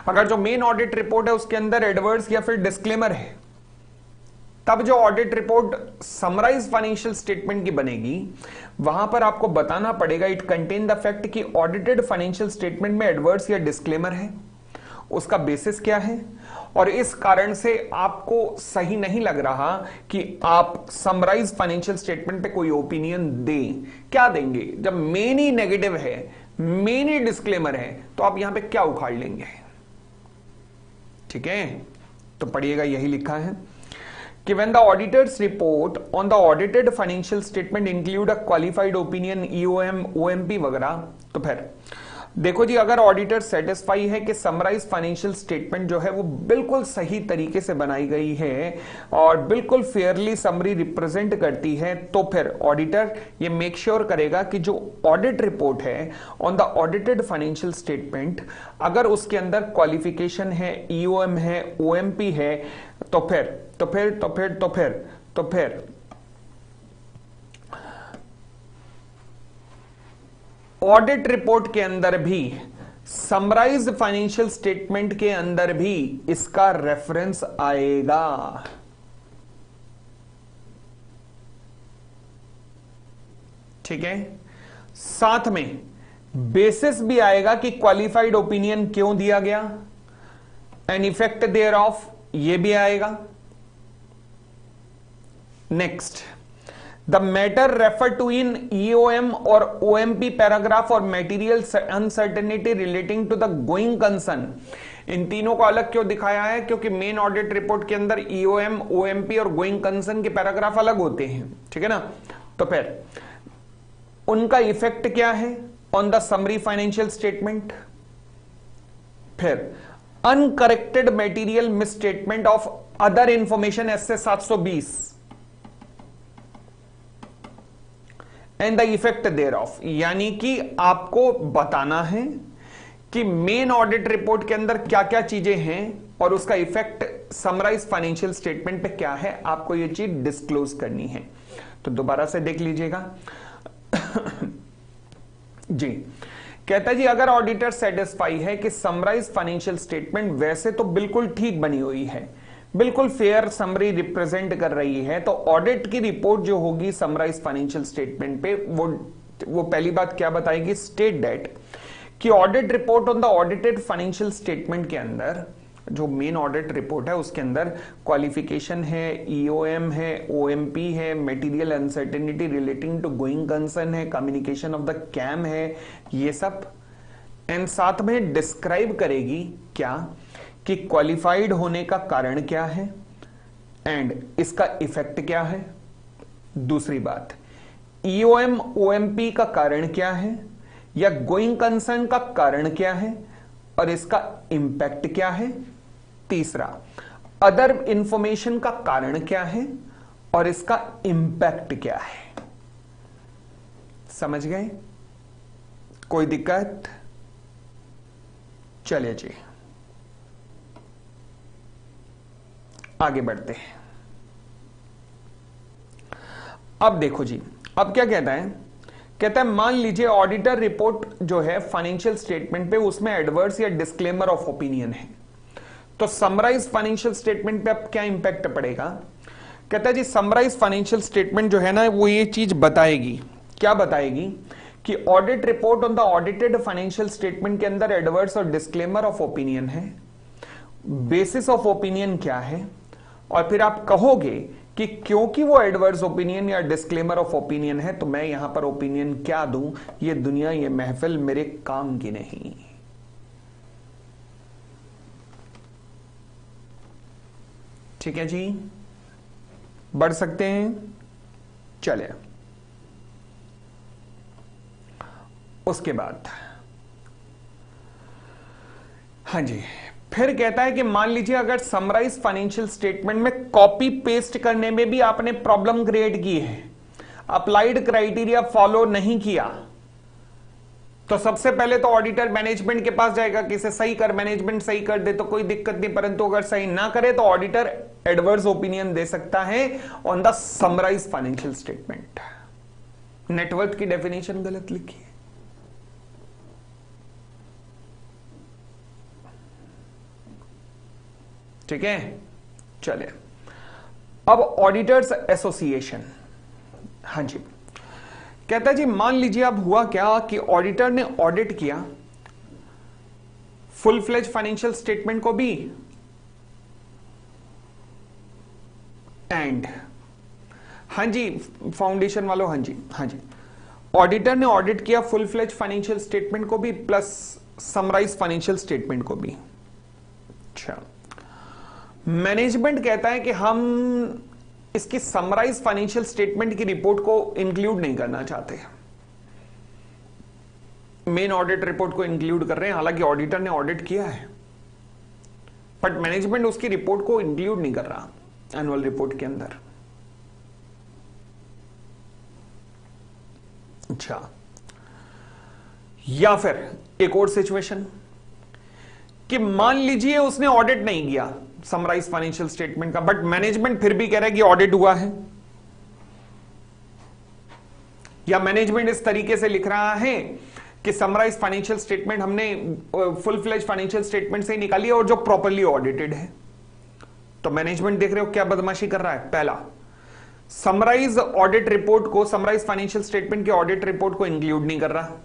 अगर जो मेन ऑडिट रिपोर्ट है उसके अंदर एडवर्स या फिर डिस्क्लेमर है, तब जो audit report summarise financial statement की बनेगी, वहां पर आपको बताना पड़ेगा इट कंटेन द फैक्ट कि ऑडिटेड फाइनेंशियल स्टेटमेंट में एडवर्स या डिस्क्लेमर है, उसका बेसिस क्या है, और इस कारण से आपको सही नहीं लग रहा कि आप समराइज फाइनेंशियल स्टेटमेंट पे कोई ओपिनियन दें। क्या देंगे? जब मेन ही नेगेटिव है, मेन ही डिस्क्लेमर है, तो आप यहां पे क्या उखाड़ लेंगे? ठीक है, तो पढ़िएगा, यही लिखा है कि when the auditor's report on the audited financial statement include a qualified opinion, EOM, OMP वगैरह, तो फिर देखो जी, अगर ऑडिटर सेटिस्फाई है कि समराइज फाइनेंशियल स्टेटमेंट जो है वो बिल्कुल सही तरीके से बनाई गई है और बिल्कुल फेयरली समरी रिप्रेजेंट करती है, तो फिर ऑडिटर ये मेक श्योर करेगा कि जो ऑडिट रिपोर्ट है on the audited financial statement, अगर उसके अंदर क्वालिफिकेशन है, ईओएम है, ओएमपी है, तो फिर ऑडिट रिपोर्ट के अंदर भी, समराइज्ड फाइनेंशियल स्टेटमेंट के अंदर भी इसका रेफरेंस आएगा। ठीक है, साथ में बेसिस भी आएगा कि क्वालिफाइड ओपिनियन क्यों दिया गया, एन इफेक्ट देयर ऑफ, ये भी आएगा। Next, the matter refer to in EOM और ओएमपी पैराग्राफ और material uncertainty relating to the going concern, इन तीनों को अलग क्यों दिखाया है? क्योंकि मेन ऑडिट रिपोर्ट के अंदर ईओएम, ओएमपी और गोइंग कंसर्न के पैराग्राफ अलग होते हैं। ठीक है ना, तो फिर उनका इफेक्ट क्या है on the summary financial statement. फिर uncorrected material misstatement of other information SA 720 and the effect thereof, यानी कि आपको बताना है कि मेन ऑडिट रिपोर्ट के अंदर क्या क्या चीजें हैं और उसका इफेक्ट समराइज फाइनेंशियल स्टेटमेंट पे क्या है, आपको ये चीज डिस्क्लोज करनी है। तो दोबारा से देख लीजिएगा। जी, कहता जी अगर ऑडिटर सेटिस्फाई है कि समराइज फाइनेंशियल स्टेटमेंट वैसे तो बिल्कुल ठीक बनी हुई है, बिल्कुल फेयर समरी रिप्रेजेंट कर रही है, तो ऑडिट की रिपोर्ट जो होगी समराइज फाइनेंशियल स्टेटमेंट पे, वो पहली बात क्या बताएगी? स्टेट दैट कि audit report on the audited financial statement के अंदर, जो मेन ऑडिट रिपोर्ट है उसके अंदर क्वालिफिकेशन है, ईओएम है, ओएमपी है, material uncertainty relating to going concern है, कम्युनिकेशन ऑफ द कैम है, ये सब, एंड साथ में डिस्क्राइब करेगी क्या कि क्वालिफाइड होने का कारण क्या है एंड इसका इफेक्ट क्या है। दूसरी बात, ईओएम ओएमपी का कारण क्या है या गोइंग कंसर्न का कारण क्या है और इसका इंपैक्ट क्या है। तीसरा, अदर इंफॉर्मेशन का कारण क्या है और इसका इंपैक्ट क्या है। समझ गए? कोई दिक्कत? चलिए जी आगे बढ़ते हैं। अब देखो जी, अब क्या कहता है? कहता है मान लीजिए ऑडिटर रिपोर्ट जो है फाइनेंशियल स्टेटमेंट पे, उसमें एडवर्स या डिस्क्लेमर ऑफ ओपिनियन है, तो समराइज फाइनेंशियल स्टेटमेंट पे अब क्या इंपैक्ट पड़ेगा? कहता है जी समराइज फाइनेंशियल स्टेटमेंट जो है ना, वो ये चीज बताएगी, क्या बताएगी कि audit report on the audited financial statement के अंदर एडवर्स और डिस्क्लेमर ऑफ ओपिनियन है, बेसिस ऑफ ओपिनियन क्या है, और फिर आप कहोगे कि क्योंकि वो एडवर्स ओपिनियन या डिस्क्लेमर ऑफ ओपिनियन है तो मैं यहां पर ओपिनियन क्या दूं, ये दुनिया ये महफिल मेरे काम की नहीं। ठीक है जी, बढ़ सकते हैं। चले, उसके बाद हाँ जी, फिर कहता है कि मान लीजिए अगर समराइज फाइनेंशियल स्टेटमेंट में कॉपी पेस्ट करने में भी आपने प्रॉब्लम क्रिएट की है, अप्लाइड क्राइटेरिया फॉलो नहीं किया, तो सबसे पहले तो ऑडिटर मैनेजमेंट के पास जाएगा कि इसे सही कर, मैनेजमेंट सही कर दे तो कोई दिक्कत नहीं, परंतु अगर सही ना करे तो ऑडिटर एडवर्स ओपिनियन दे सकता है on the summarise financial statement. Net worth की डेफिनेशन गलत लिखी है। ठीक है, चलिए अब ऑडिटर्स एसोसिएशन। हाँ जी, कहता है जी मान लीजिए अब हुआ क्या कि ऑडिटर ने ऑडिट किया फुल फ्लेज फाइनेंशियल स्टेटमेंट को भी एंड हाँ जी फाउंडेशन वालों, हाँ जी हाँ जी, ऑडिटर ने ऑडिट किया फुल फ्लेज फाइनेंशियल स्टेटमेंट को भी प्लस समराइज फाइनेंशियल स्टेटमेंट को भी। अच्छा, मैनेजमेंट कहता है कि हम इसकी समराइज फाइनेंशियल स्टेटमेंट की रिपोर्ट को इंक्लूड नहीं करना चाहते, मेन ऑडिट रिपोर्ट को इंक्लूड कर रहे हैं, हालांकि ऑडिटर ने ऑडिट किया है बट मैनेजमेंट उसकी रिपोर्ट को इंक्लूड नहीं कर रहा एनुअल रिपोर्ट के अंदर। अच्छा, या फिर एक और सिचुएशन कि मान लीजिए उसने ऑडिट नहीं किया समराइज फाइनेंशियल स्टेटमेंट का बट मैनेजमेंट फिर भी कह रहा है कि ऑडिट हुआ है, या मैनेजमेंट इस तरीके से लिख रहा है कि समराइज फाइनेंशियल स्टेटमेंट हमने फुल फ्लेज फाइनेंशियल स्टेटमेंट से ही निकाली है और जो प्रॉपरली ऑडिटेड है। तो मैनेजमेंट देख रहे हो क्या बदमाशी कर रहा है, पहला समराइज ऑडिट रिपोर्ट को, समराइज फाइनेंशियल स्टेटमेंट के ऑडिट रिपोर्ट को इंक्लूड नहीं कर रहा,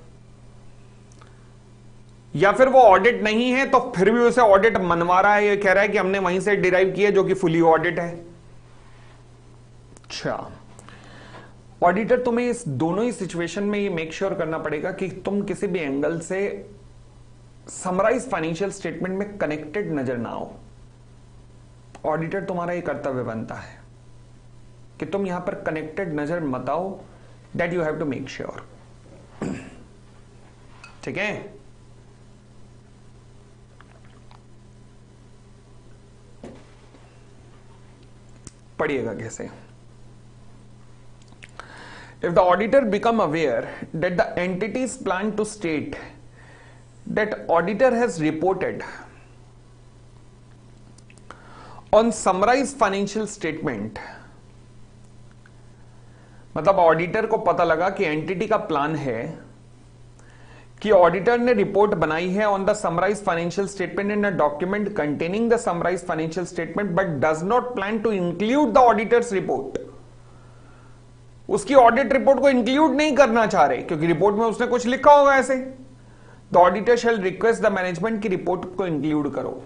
या फिर वो ऑडिट नहीं है तो फिर भी उसे ऑडिट मनवा रहा है, ये कह रहा है कि हमने वहीं से डिराइव किया जो कि फुली ऑडिट है। अच्छा, ऑडिटर तुम्हें इस दोनों ही सिचुएशन में ये मेक श्योर करना पड़ेगा कि तुम किसी भी एंगल से समराइज फाइनेंशियल स्टेटमेंट में कनेक्टेड नजर ना आओ। ऑडिटर तुम्हारा ये कर्तव्य बनता है कि तुम यहां पर कनेक्टेड नजर मत आओ, that you have to make sure. ठीक है, पढ़िएगा कैसे। If the auditor become aware that the entities plan to state that auditor has reported on summarized financial statement, मतलब ऑडिटर को पता लगा कि एंटिटी का प्लान है कि ऑडिटर ने रिपोर्ट बनाई है on the summarise financial statement in a document containing the summarise financial statement but does not plan to include the auditors report, उसकी ऑडिट रिपोर्ट को इंक्लूड नहीं करना चाह रहे क्योंकि रिपोर्ट में उसने कुछ लिखा होगा ऐसे, the auditor shell request the management की रिपोर्ट को इंक्लूड करो।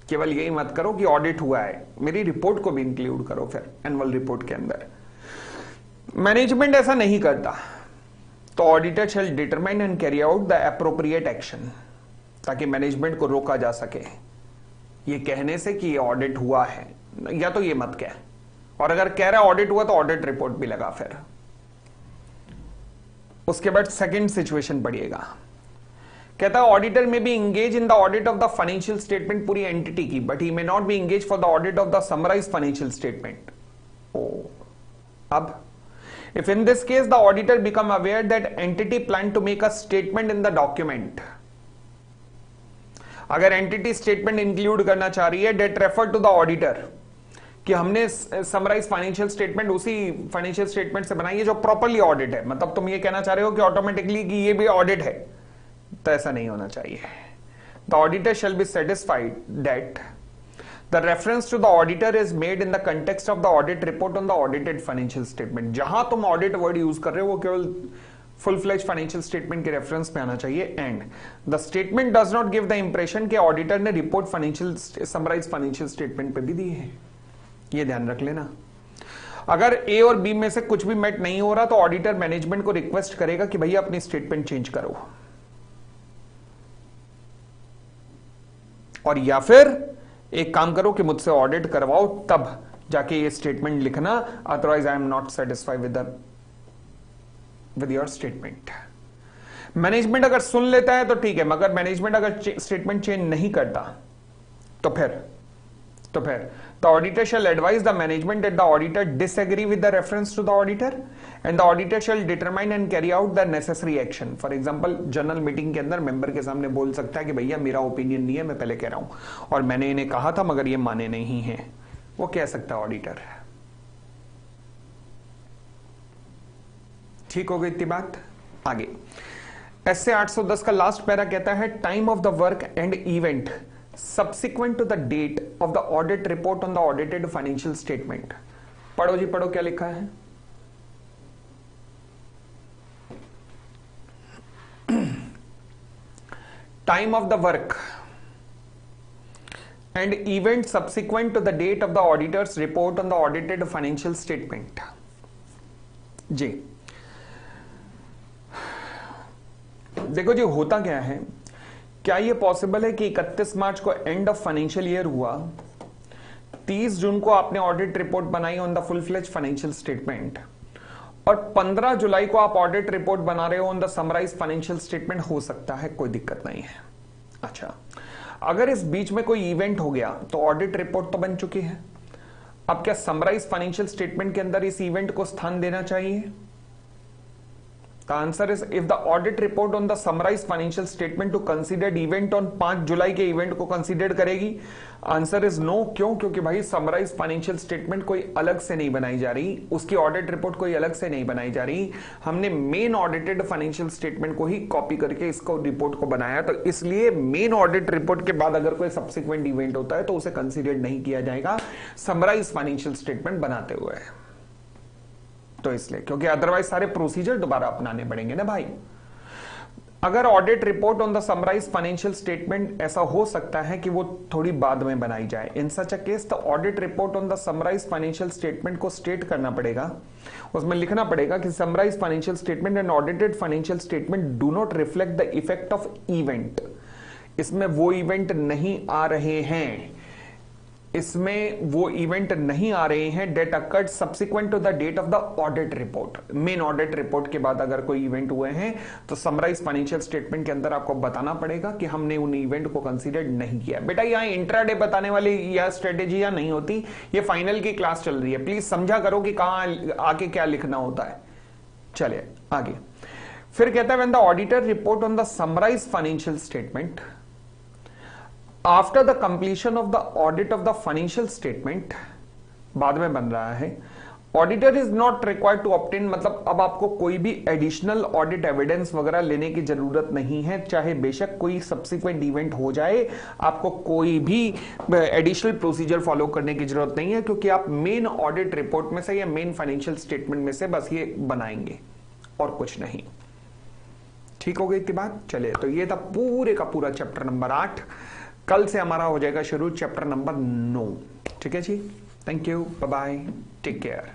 केवल यही मत करो कि ऑडिट हुआ है, मेरी रिपोर्ट को भी इंक्लूड करो फिर एनुअल रिपोर्ट के अंदर। मैनेजमेंट ऐसा नहीं करता तो auditor shall determine and carry out the appropriate action, ताकि मैनेजमेंट को रोका जा सके ये कहने से कि ये ऑडिट हुआ है, या तो ये मत कह, और अगर कह रहा है ऑडिट हुआ तो ऑडिट रिपोर्ट भी लगा फिर। उसके बाद सेकंड सिचुएशन पढ़िएगा, कहता है auditor may be engage in the audit of the financial statement पूरी एंटिटी की, but he may not be engage for the audit of the summarise financial statement. अब if in this case the auditor become aware that entity plan to make a statement in the document, अगर entity statement include करना चाह रही है, that refer to the auditor कि हमने summarise financial statement उसी financial statement से बनाई है जो प्रॉपरली ऑडिट है, मतलब तुम ये कहना चाह रहे हो कि ऑटोमेटिकली कि ये भी ऑडिट है, तो ऐसा नहीं होना चाहिए। The auditor shall be satisfied that The reference to the auditor is made in the context of the audit report on the audited financial statement। जहां तुम ऑडिट वर्ड यूज कर रहे हो वो केवल फुल फ्लेज फाइनेंशियल स्टेटमेंट के reference पे आना चाहिए। And the statement does not give the impression कि ऑडिटर ने report financial summarise financial statement पे भी दी है, ये ध्यान रख लेना। अगर ए और बी में से कुछ भी मेट नहीं हो रहा तो ऑडिटर मैनेजमेंट को रिक्वेस्ट करेगा कि भैया अपनी स्टेटमेंट चेंज करो, और या फिर एक काम करो कि मुझसे ऑडिट करवाओ, तब जाके ये स्टेटमेंट लिखना, otherwise I am not satisfied with your statement. Management अगर सुन लेता है तो ठीक है, मगर मैनेजमेंट अगर स्टेटमेंट चेंज नहीं करता तो फिर the auditor shall advise the management that the auditor disagree with the reference to the auditor and the auditor shall determine and carry out the necessary action. For example, general meeting के अंदर member के सामने बोल सकता है कि भैया मेरा ओपिनियन नहीं है, मैं पहले कह रहा हूं और मैंने इन्हें कहा था मगर ये माने नहीं है, वो कह सकता है ऑडिटर। ठीक हो गई इतनी बात। आगे ऐसे 810 का लास्ट पैरा कहता है time of the work and event subsequent to the date of the audit report on the audited financial statement। पढ़ो जी पढ़ो, क्या लिखा है? Time of the work and event subsequent to the date of the auditor's report on the audited financial statement। जी देखो जी, होता क्या है, क्या यह पॉसिबल है कि 31 मार्च को एंड ऑफ फाइनेंशियल ईयर हुआ, 30 जून को आपने ऑडिट रिपोर्ट बनाई on the full fledge financial statement, और 15 जुलाई को आप ऑडिट रिपोर्ट बना रहे हो on the summarise financial statement? हो सकता है, कोई दिक्कत नहीं है। अच्छा, अगर इस बीच में कोई इवेंट हो गया तो ऑडिट रिपोर्ट तो बन चुकी है, अब क्या समराइज फाइनेंशियल स्टेटमेंट के अंदर इस इवेंट को स्थान देना चाहिए? The answer is if the audit report on the summarized financial statement to considered event on 5 जुलाई के इवेंट को कंसीडर करेगी। Answer is no. क्यों? क्योंकि भाई समराइज फाइनेंशियल स्टेटमेंट कोई अलग से नहीं बनाई जा रही, उसकी ऑडिट रिपोर्ट कोई अलग से नहीं बनाई जा रही, हमने मेन ऑडिटेड फाइनेंशियल स्टेटमेंट को ही कॉपी करके इसको रिपोर्ट को बनाया, तो इसलिए मेन ऑडिट रिपोर्ट के बाद अगर कोई सब्सिक्वेंट इवेंट होता है तो उसे कंसीडर नहीं किया जाएगा समराइज फाइनेंशियल स्टेटमेंट बनाते हुए। तो इसलिए, क्योंकि अदरवाइज सारे प्रोसीजर दोबारा अपनाने पड़ेंगे ना भाई। अगर audit report on the summarise financial statement, ऐसा हो सकता है कि वो थोड़ी बाद में बनाई जाए। In such a case the audit report on the summarise financial statement को स्टेट करना पड़ेगा, उसमें लिखना पड़ेगा कि summarise financial statement and audited financial statement do not reflect the effect of event. इसमें वो इवेंट नहीं आ रहे हैं, इसमें वो इवेंट नहीं आ रहे हैं that occurred subsequent to the date of the audit report. Main audit report के बाद अगर कोई इवेंट हुए हैं तो समराइज फाइनेंशियल स्टेटमेंट के अंदर आपको बताना पड़ेगा कि हमने उन इवेंट को कंसीडर नहीं किया। बेटा यहाँ इंट्राडे बताने वाली या स्ट्रेटेजी या नहीं होती, ये फाइनल की क्लास चल रही है, प्लीज समझा करो कि कहां आके क्या लिखना होता है। चलिए आगे, फिर कहता है when the auditor report on the summarise financial statement after the completion of the audit of the financial statement, बाद में बन रहा है, auditor is not required to obtain, मतलब अब आपको कोई भी एडिशनल ऑडिट एविडेंस वगैरह लेने की जरूरत नहीं है, चाहे बेशक कोई सब्सिक्वेंट इवेंट हो जाए, आपको कोई भी एडिशनल प्रोसीजर फॉलो करने की जरूरत नहीं है, क्योंकि आप मेन ऑडिट रिपोर्ट में से या मेन फाइनेंशियल स्टेटमेंट में से बस ये बनाएंगे और कुछ नहीं। ठीक हो गई इतनी बात। चलिए, तो ये था पूरे का पूरा चैप्टर नंबर 8। कल से हमारा हो जाएगा शुरू चैप्टर नंबर 9। ठीक है जी, thank you, bye bye, take care.